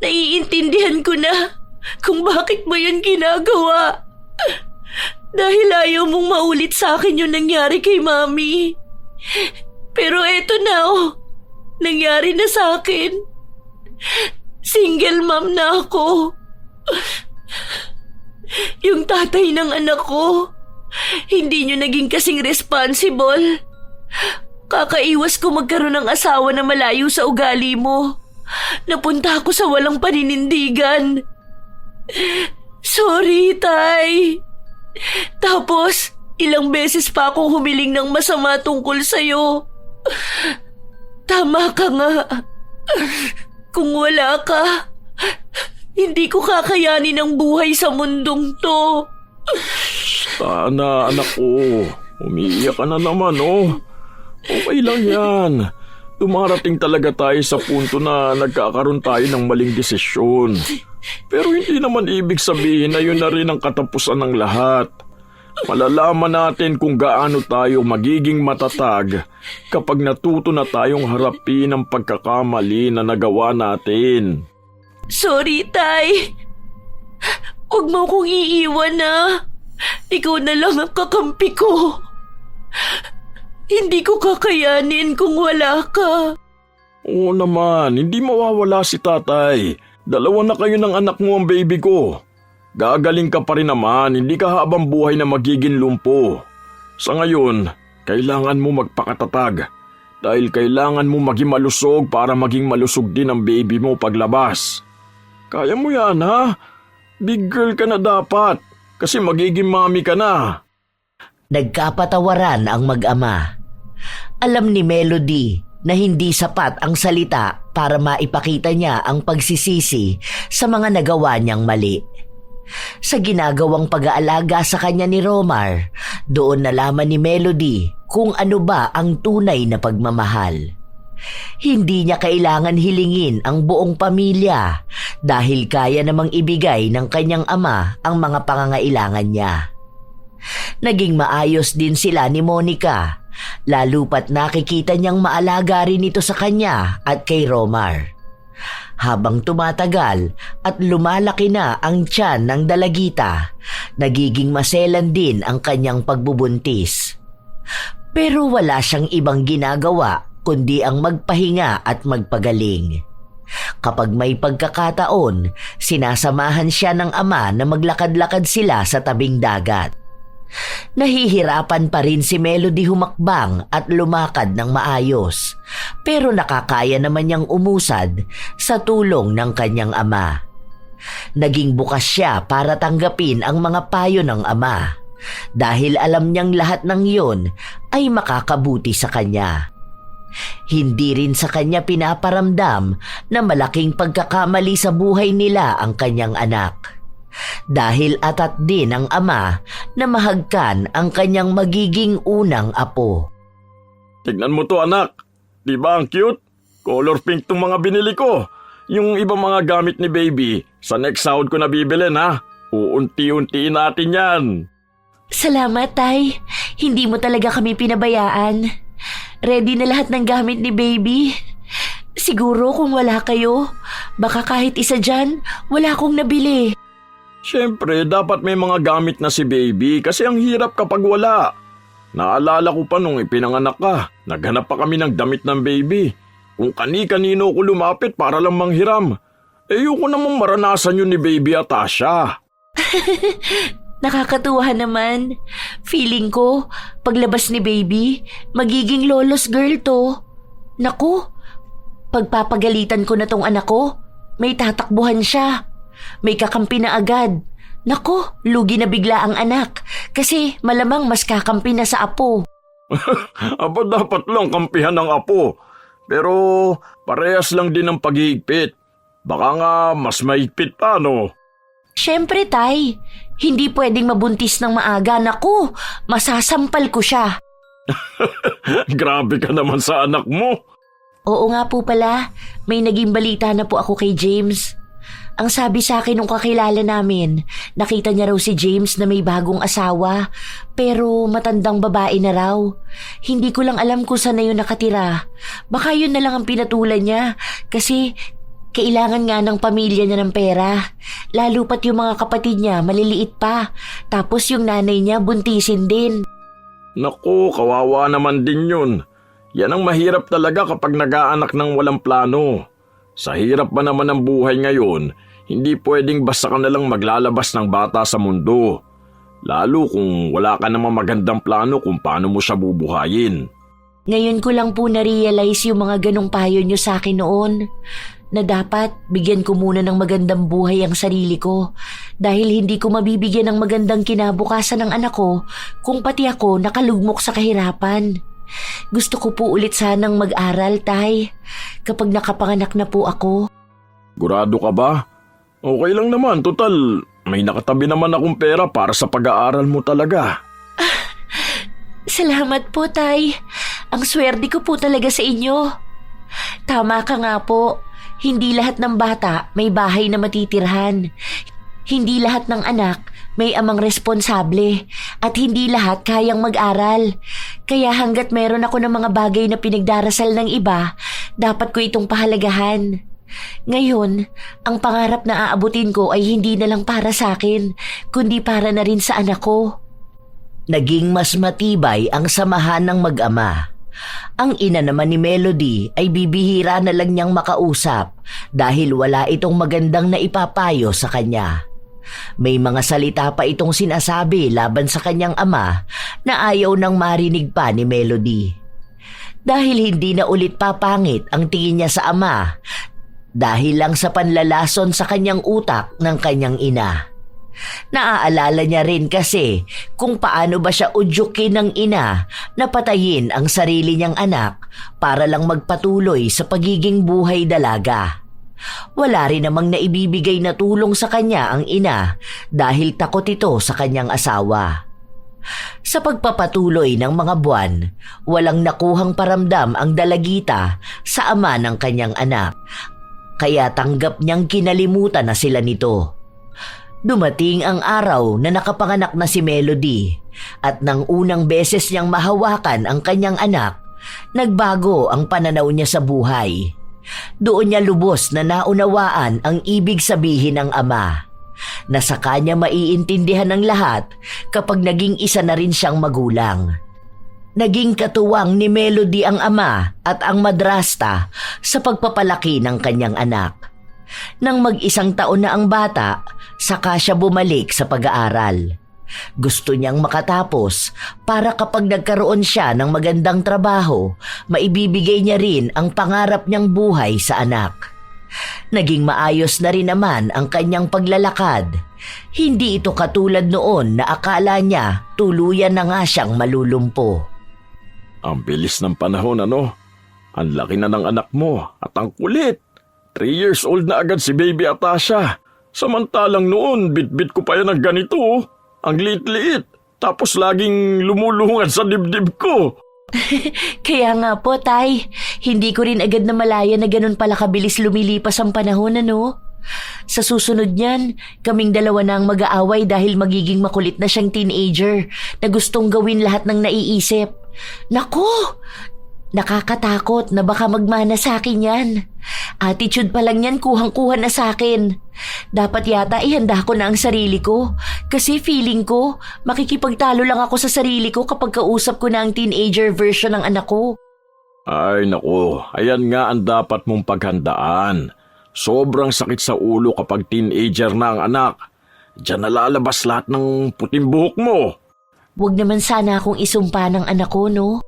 Speaker 2: naiintindihan ko na kung bakit mo yun ginagawa. Dahil ayaw mong maulit sa akin yung nangyari kay Mami. Pero eto na nangyari na sa akin. Single mom na ako. Yung tatay ng anak ko, hindi nyo naging kasing responsible. Kakaiwas ko magkaroon ng asawa na malayo sa ugali mo. Napunta ako sa walang paninindigan. Sorry, Tay. Tapos, ilang beses pa akong humiling ng masama tungkol sa'yo. Tama ka nga. Kung wala ka, hindi ko kakayanin ang buhay sa mundong to.
Speaker 1: Sana, anak ko. Umiiyak ka na naman, Okay lang yan. Dumarating talaga tayo sa punto na nagkakaroon tayo ng maling desisyon. Pero hindi naman ibig sabihin na yun na rin ang katapusan ng lahat. Malalaman natin kung gaano tayo magiging matatag kapag natuto na tayong harapin ang pagkakamali na nagawa natin.
Speaker 2: Sorry, Tay. Huwag mo kong iiwan na. Ikaw na lang ang kakampi ko. Hindi ko kakayanin kung wala ka.
Speaker 1: Oo naman, hindi mawawala si tatay. 2 na kayo ng anak mo ang baby ko. Gagaling ka pa rin naman, hindi ka habang buhay na magiging lumpo. Sa ngayon, kailangan mo magpakatatag dahil kailangan mo maging malusog para maging malusog din ang baby mo paglabas. Kaya mo yan, ha? Big girl ka na dapat kasi magiging mami ka na.
Speaker 3: Nagkapatawaran ang mag-ama. Alam ni Melody na hindi sapat ang salita para maipakita niya ang pagsisisi sa mga nagawa niyang mali. Sa ginagawang pag-aalaga sa kanya ni Romar, doon nalaman ni Melody kung ano ba ang tunay na pagmamahal. Hindi niya kailangan hilingin ang buong pamilya dahil kaya namang ibigay ng kanyang ama ang mga pangangailangan niya. Naging maayos din sila ni Monica, lalo pat nakikita niyang maalaga rin ito sa kanya at kay Romar. Habang tumatagal at lumalaki na ang tiyan ng dalagita, nagiging maselan din ang kanyang pagbubuntis. Pero wala siyang ibang ginagawa kundi ang magpahinga at magpagaling. Kapag may pagkakataon, sinasamahan siya ng ama na maglakad-lakad sila sa tabing dagat. Nahihirapan pa rin si Melody humakbang at lumakad ng maayos, pero nakakaya naman niyang umusad sa tulong ng kanyang ama. Naging bukas siya para tanggapin ang mga payo ng ama dahil alam niyang lahat ng iyon ay makakabuti sa kanya. Hindi rin sa kanya pinaparamdam na malaking pagkakamali sa buhay nila ang kanyang anak. Dahil atat din ang ama na mahagkan ang kanyang magiging unang apo.
Speaker 1: Tignan mo to, anak. Di ba ang cute? Color pink tong mga binili ko. Yung ibang mga gamit ni baby, sa next sahod ko na bibilin, ha? Uunti-untiin natin yan.
Speaker 2: Salamat, Tay. Hindi mo talaga kami pinabayaan. Ready na lahat ng gamit ni baby. Siguro kung wala kayo, baka kahit isa dyan, wala akong nabili.
Speaker 1: Siyempre, dapat may mga gamit na si baby kasi ang hirap kapag wala. Naalala ko pa nung ipinanganak ka, naghanap pa kami ng damit ng baby. Kung kani-kanino ko lumapit para lang manghiram. Ayoko namang maranasan yun ni baby at Asha.
Speaker 2: Nakakatuwa naman. Feeling ko, paglabas ni baby, magiging lolos girl to. Naku, pagpapagalitan ko na tong anak ko, may tatakbuhan siya. May kakampi na agad. Nako, lugi na bigla ang anak kasi malamang mas kakampi na sa apo.
Speaker 1: Aba, dapat lang kampihan ng apo. Pero parehas lang din ang paghihigpit. Baka nga mas mahigpit pa, no?
Speaker 2: Siyempre, Tay. Hindi pwedeng mabuntis ng maaga. Naku, masasampal ko siya.
Speaker 1: Grabe ka naman sa anak mo.
Speaker 2: Oo nga po pala, may naging balita na po ako kay James. Ang sabi sa akin nung kakilala namin, nakita niya raw si James na may bagong asawa, pero matandang babae na raw. Hindi ko lang alam kung saan na yun nakatira. Baka yun na lang ang pinatulan niya, kasi kailangan nga ng pamilya niya ng pera. Lalo pat yung mga kapatid niya, maliliit pa. Tapos yung nanay niya, buntisin din.
Speaker 1: Naku, kawawa naman din yun. Yan ang mahirap talaga kapag nag-aanak ng walang plano. Sa hirap ba naman ng buhay ngayon, hindi pwedeng basta ka nalang maglalabas ng bata sa mundo. Lalo kung wala ka namang magandang plano kung paano mo siya bubuhayin.
Speaker 2: Ngayon ko lang po na-realize yung mga ganong payo niyo sa akin noon, na dapat bigyan ko muna ng magandang buhay ang sarili ko dahil hindi ko mabibigyan ng magandang kinabukasan ng anak ko kung pati ako nakalugmok sa kahirapan. Gusto ko po ulit sanang mag-aral, Tay, kapag nakapanganak na po ako.
Speaker 1: Gurado ka ba? Okay lang naman, total, may nakatabi naman akong pera para sa pag-aaral mo talaga.
Speaker 2: Salamat po, Tay. Ang swerte ko po talaga sa inyo. Tama ka nga po. Hindi lahat ng bata may bahay na matitirhan. Hindi lahat ng anak may amang responsable. At hindi lahat kayang mag-aral. Kaya hanggat meron ako ng mga bagay na pinagdarasal ng iba, dapat ko itong pahalagahan. Ngayon, ang pangarap na aabutin ko ay hindi na lang para sa akin, kundi para na rin sa anak ko.
Speaker 3: Naging mas matibay ang samahan ng mag-ama. Ang ina naman ni Melody ay bibihira na lang niyang makausap dahil wala itong magandang naipapayo sa kanya. May mga salita pa itong sinasabi laban sa kanyang ama na ayaw nang marinig pa ni Melody. Dahil hindi na ulit papangit ang tingin niya sa ama dahil lang sa panlalason sa kanyang utak ng kanyang ina. Naaalala niya rin kasi kung paano ba siya udyukin ng ina na patayin ang sarili niyang anak para lang magpatuloy sa pagiging buhay dalaga. Wala rin namang naibibigay na tulong sa kanya ang ina dahil takot ito sa kanyang asawa. Sa pagpapatuloy ng mga buwan, walang nakuhang paramdam ang dalagita sa ama ng kanyang anak, kaya tanggap niyang kinalimutan na sila nito. Dumating ang araw na nakapanganak na si Melody at nang unang beses niyang mahawakan ang kanyang anak, nagbago ang pananaw niya sa buhay. Doon niya lubos na naunawaan ang ibig sabihin ng ama, na sa kanya maiintindihan ng lahat kapag naging isa na rin siyang magulang. Naging katuwang ni Melody ang ama at ang madrasta sa pagpapalaki ng kanyang anak. Nang mag-1 taon na ang bata, saka siya bumalik sa pag-aaral. Gusto niyang makatapos para kapag nagkaroon siya ng magandang trabaho, maibibigay niya rin ang pangarap niyang buhay sa anak. Naging maayos na rin naman ang kanyang paglalakad. Hindi ito katulad noon na akala niya tuluyan na nga siyang malulumpo.
Speaker 1: Ang bilis ng panahon, ano? Ang laki na ng anak mo at ang kulit. 3 years old na agad si baby Atasha. Samantalang noon, bit-bit ko pa yan ng ganito. Ang liit-liit. Tapos laging lumulungan sa dibdib ko.
Speaker 2: Kaya nga po, Tay. Hindi ko rin agad na malaya na ganun pala kabilis lumilipas ang panahon, ano? Sa susunod niyan, kaming dalawa na ang mag-aaway dahil magiging makulit na siyang teenager na gustong gawin lahat ng naiisip. Naku! Nakakatakot na baka magmana sa akin yan. Attitude pa lang yan, kuhang-kuha na sa akin. Dapat yata ihanda ko na ang sarili ko. Kasi feeling ko, makikipagtalo lang ako sa sarili ko kapag kausap ko na ang teenager version ng anak ko.
Speaker 1: Ay naku, ayan nga ang dapat mong paghandaan. Sobrang sakit sa ulo kapag teenager na ang anak. Diyan nalalabas lahat ng puting buhok mo.
Speaker 2: Huwag naman sana akong isumpa ng anak ko, no?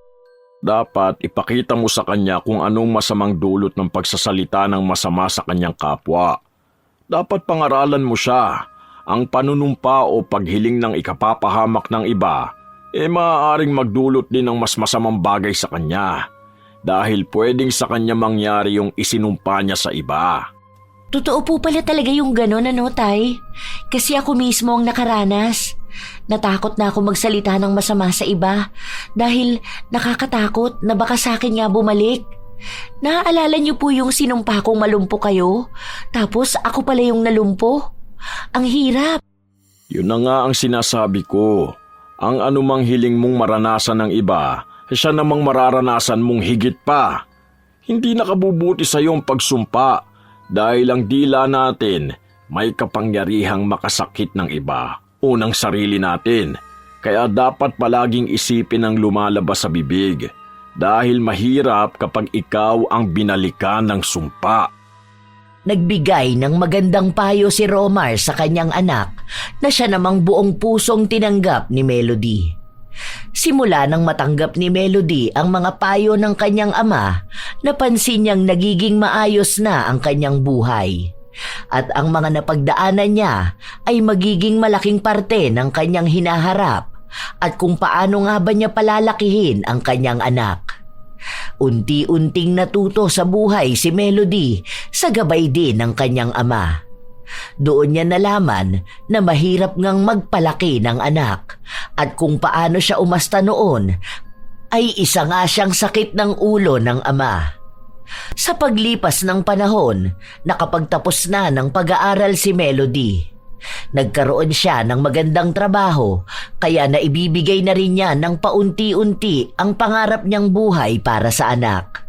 Speaker 1: Dapat ipakita mo sa kanya kung anong masamang dulot ng pagsasalita ng masama sa kanyang kapwa. Dapat pangaralan mo siya. Ang panunumpa o paghiling ng ikapapahamak ng iba, maaaring magdulot din ng mas masamang bagay sa kanya. Dahil pwedeng sa kanya mangyari yung isinumpa niya sa iba.
Speaker 2: Totoo po pala talaga yung gano'n, ano, Tay? Kasi ako mismo ang nakaranas. Natakot na ako magsalita ng masama sa iba dahil nakakatakot na baka sa akin nga bumalik. Naaalala niyo po yung sinumpa kong malumpo kayo? Tapos ako pala yung nalumpo? Ang hirap.
Speaker 1: Yun na nga ang sinasabi ko. Ang anumang hiling mong maranasan ng iba, siya namang mararanasan mong higit pa. Hindi nakabubuti sa iyong pagsumpa dahil ang dila natin may kapangyarihang makasakit ng iba. Unang sarili natin, kaya dapat palaging isipin ang lumalabas sa bibig dahil mahirap kapag ikaw ang binalikan ng sumpa.
Speaker 3: Nagbigay ng magandang payo si Romar sa kanyang anak na siya namang buong pusong tinanggap ni Melody. Simula nang matanggap ni Melody ang mga payo ng kanyang ama, napansin niyang nagiging maayos na ang kanyang buhay. At ang mga napagdaanan niya ay magiging malaking parte ng kanyang hinaharap at kung paano nga ba niya palalakihin ang kanyang anak. Unti-unting natuto sa buhay si Melody sa gabay din ng kanyang ama. Doon niya nalaman na mahirap ngang magpalaki ng anak at kung paano siya umasta noon ay isa nga siyang sakit ng ulo ng ama. Sa paglipas ng panahon, nakapagtapos na ng pag-aaral si Melody. Nagkaroon siya ng magandang trabaho, kaya naibibigay na rin niya ng paunti-unti ang pangarap niyang buhay para sa anak.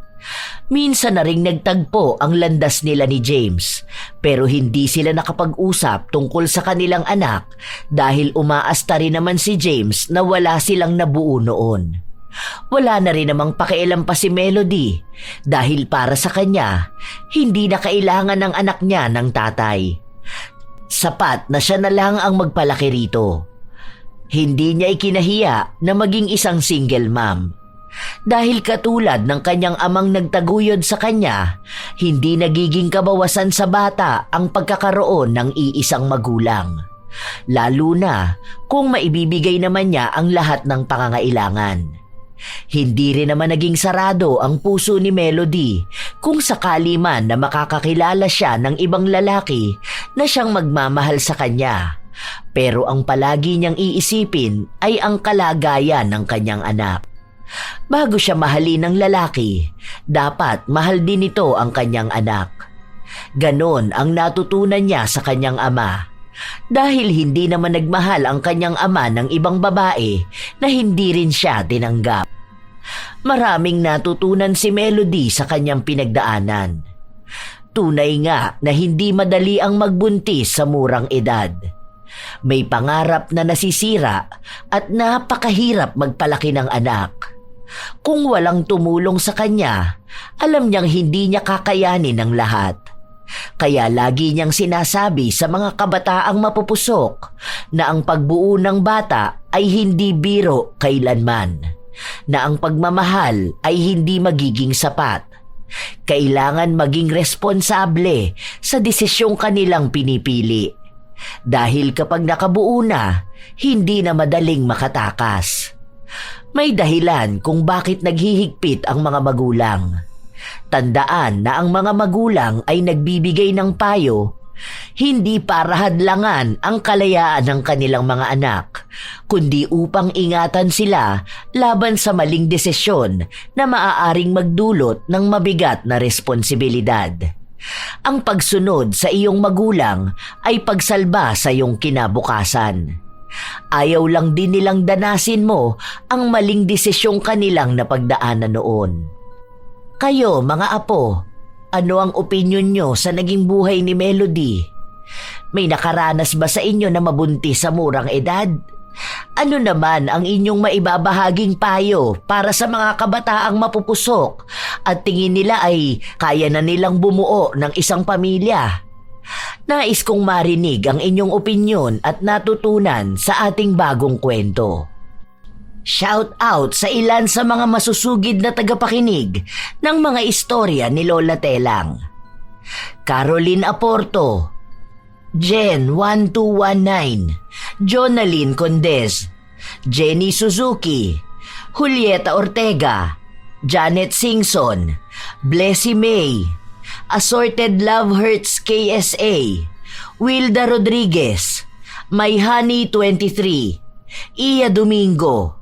Speaker 3: Minsan na ring nagtagpo ang landas nila ni James, pero hindi sila nakapag-usap tungkol sa kanilang anak dahil umaasta rin naman si James na wala silang nabuo noon. Wala na rin namang pakialam pa si Melody dahil para sa kanya, hindi na kailangan ng anak niya ng tatay. sapat na siya na lang ang magpalaki rito. Hindi niya ikinahiya na maging isang single mom. Dahil katulad ng kanyang amang nagtaguyod sa kanya, hindi nagiging kabawasan sa bata ang pagkakaroon ng iisang magulang. Lalo na kung maibibigay naman niya ang lahat ng pangangailangan. Hindi rin naman naging sarado ang puso ni Melody kung sakali man na makakakilala siya ng ibang lalaki na siyang magmamahal sa kanya. Pero ang palagi niyang iisipin ay ang kalagayan ng kanyang anak. Bago siya mahalin ng lalaki, dapat mahal din nito ang kanyang anak. Ganon ang natutunan niya sa kanyang ama. Dahil hindi naman nagmahal ang kanyang ama ng ibang babae na hindi rin siya tinanggap. Maraming natutunan si Melody sa kanyang pinagdaanan. Tunay nga na hindi madali ang magbuntis sa murang edad. May pangarap na nasisira at napakahirap magpalaki ng anak. Kung walang tumulong sa kanya, alam niyang hindi niya kakayanin ang lahat. Kaya lagi niyang sinasabi sa mga kabataang mapupusok na ang pagbuo ng bata ay hindi biro kailanman, na ang pagmamahal ay hindi magiging sapat. Kailangan maging responsable sa desisyong kanilang pinipili. Dahil kapag nakabuo na, hindi na madaling makatakas. May dahilan kung bakit naghihigpit ang mga magulang. Tandaan na ang mga magulang ay nagbibigay ng payo, hindi para hadlangan ang kalayaan ng kanilang mga anak, kundi upang ingatan sila laban sa maling desisyon na maaaring magdulot ng mabigat na responsibilidad. Ang pagsunod sa iyong magulang ay pagsalba sa iyong kinabukasan. Ayaw lang din nilang danasin mo ang maling desisyong kanilang napagdaanan noon. Kayo, mga apo, ano ang opinyon nyo sa naging buhay ni Melody? May nakaranas ba sa inyo na mabuntis sa murang edad? Ano naman ang inyong maibabahaging payo para sa mga kabataang mapupusok at tingin nila ay kaya na nilang bumuo ng isang pamilya? Nais kong marinig ang inyong opinyon at natutunan sa ating bagong kwento. Shout out sa ilan sa mga masusugid na tagapakinig ng mga istorya ni Lola Telang. Caroline Aporto, Jen 1219, Jonaline Condes, Jenny Suzuki, Julieta Ortega, Janet Singson, Blessy May, Assorted Love Hurts KSA, Wilda Rodriguez, My Honey 23, Iya Domingo,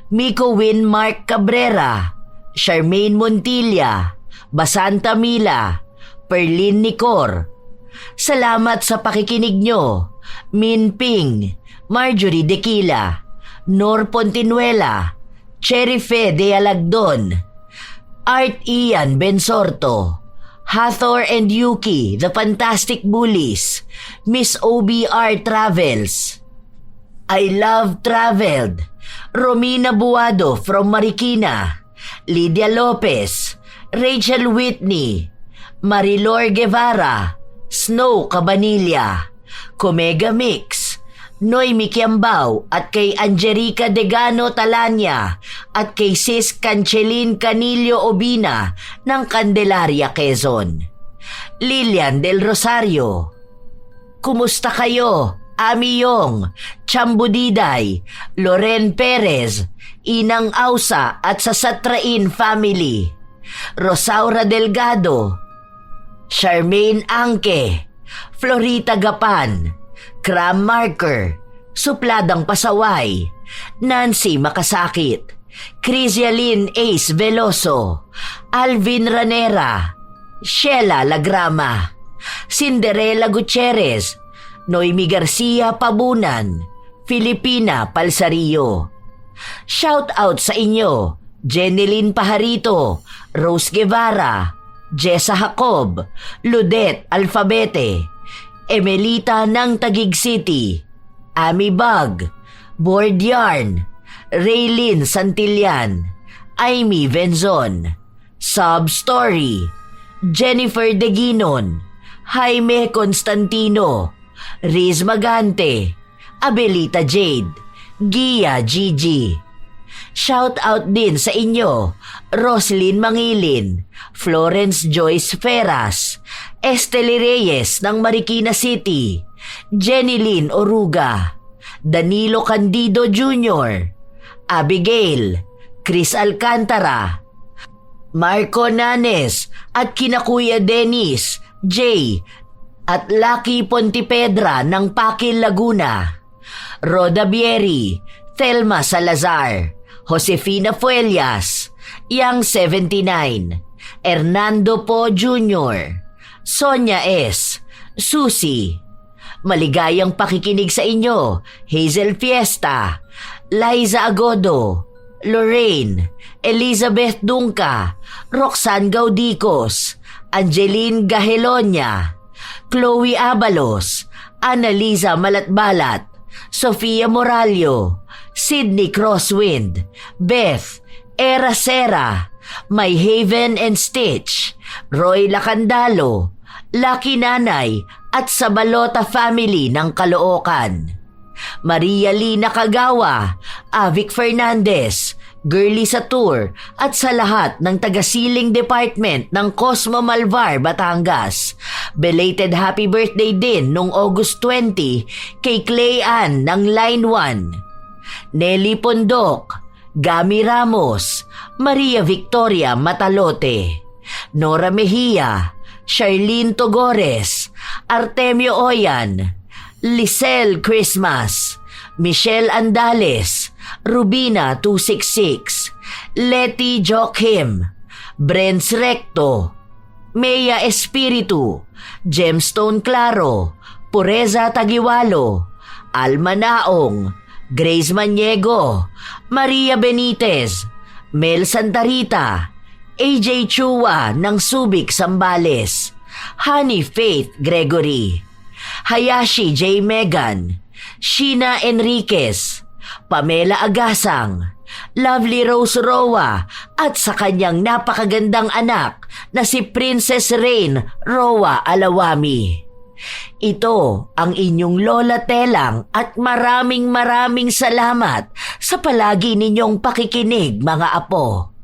Speaker 3: Miko Win Mark Cabrera, Charmaine Montilla, Basanta Mila, Perlin Nicor. Salamat sa pakikinig nyo, Min Ping, Marjorie Dequila, Nor Pontinuela, Cherry Fe de Alagdon, Art Ian Bensorto, Hathor and Yuki, The Fantastic Bullies, Miss OBR Travels, I Love Traveled, Romina Buado from Marikina, Lydia Lopez, Rachel Whitney, Marilor Guevara, Snow Cabanilla, Comega Mix, Noemi Kiambao at kay Angelica Degano Talanya at kay Sis Canchelin Canillo Obina ng Candelaria, Quezon. Lilian Del Rosario, kumusta kayo? Ami Yong, Chambu Diday, Loren Perez, Inang Ausa at sa Satrain family, Rosaura Delgado, Charmaine Angke, Florita Gapan, Cram Marker, Supladang Pasaway, Nancy Makasakit, Crisialin Ace Veloso, Alvin Ranera, Sheila Lagrama, Cinderella Gutierrez, Noemi Garcia Pabunan, Filipina Palsario. Shout out sa inyo, Jeneline Pajarito, Rose Guevara, Jessa Jacob, Ludet Alfabete, Emelita ng Taguig City, Ami Bug, Board Yarn, Raylin Santillan, Aimee Venzon, Sub Story, Jennifer Deginon, Jaime Constantino, Riz Magante, Abelita Jade, Gia Gigi. Shout out din sa inyo, Roslyn Mangilin, Florence Joyce Feras, Estely Reyes ng Marikina City, Jenny Lynn Oruga, Danilo Candido Jr., Abigail, Chris Alcantara, Marco Nanes at kina Kuya Dennis, Jay, at Lucky Pontipedra ng Pakil, Laguna, Roda Bieri, Thelma Salazar, Josefina Fuelias, Yang 79, Hernando Po Jr., Sonia S., Susie. Maligayang pakikinig sa inyo, Hazel Fiesta, Liza Agodo, Lorraine, Elizabeth Dunca, Roxanne Gaudicos, Angeline Gahelonia, Chloe Abalos, Annalisa Malatbalat, Sofia Moralio, Sydney Crosswind, Beth, Era Sera, My Haven and Stitch, Roy Lacandalo, Lucky Nanay at sa Balota family ng Caloocan. Maria Lina Kagawa, Avic Fernandez, Girly Satur at sa lahat ng taga-Siling Department ng Cosmo Malvar, Batangas. Belated happy birthday din nung August 20 kay Clay Ann ng Line 1. Nelly Pondok, Gami Ramos, Maria Victoria Matalote, Nora Mejia, Charlene Togores, Artemio Oyan, Lisel Christmas, Michelle Andales, Rubina 266, Letty Joachim, Brents Recto, Mea Espiritu, Gemstone Claro, Pureza Tagiwalo, Alma Naong, Grace Maniego, Maria Benitez, Mel Santarita, AJ Chua ng Subic, Sambales, Honey Faith Gregory, Hayashi J. Megan, Sheena Enriquez, Pamela Agasang, Lovely Rose Roa at sa kanyang napakagandang anak na si Princess Rain Roa Alawami. Ito ang inyong Lola Telang at maraming salamat sa palagi ninyong pakikinig, mga apo.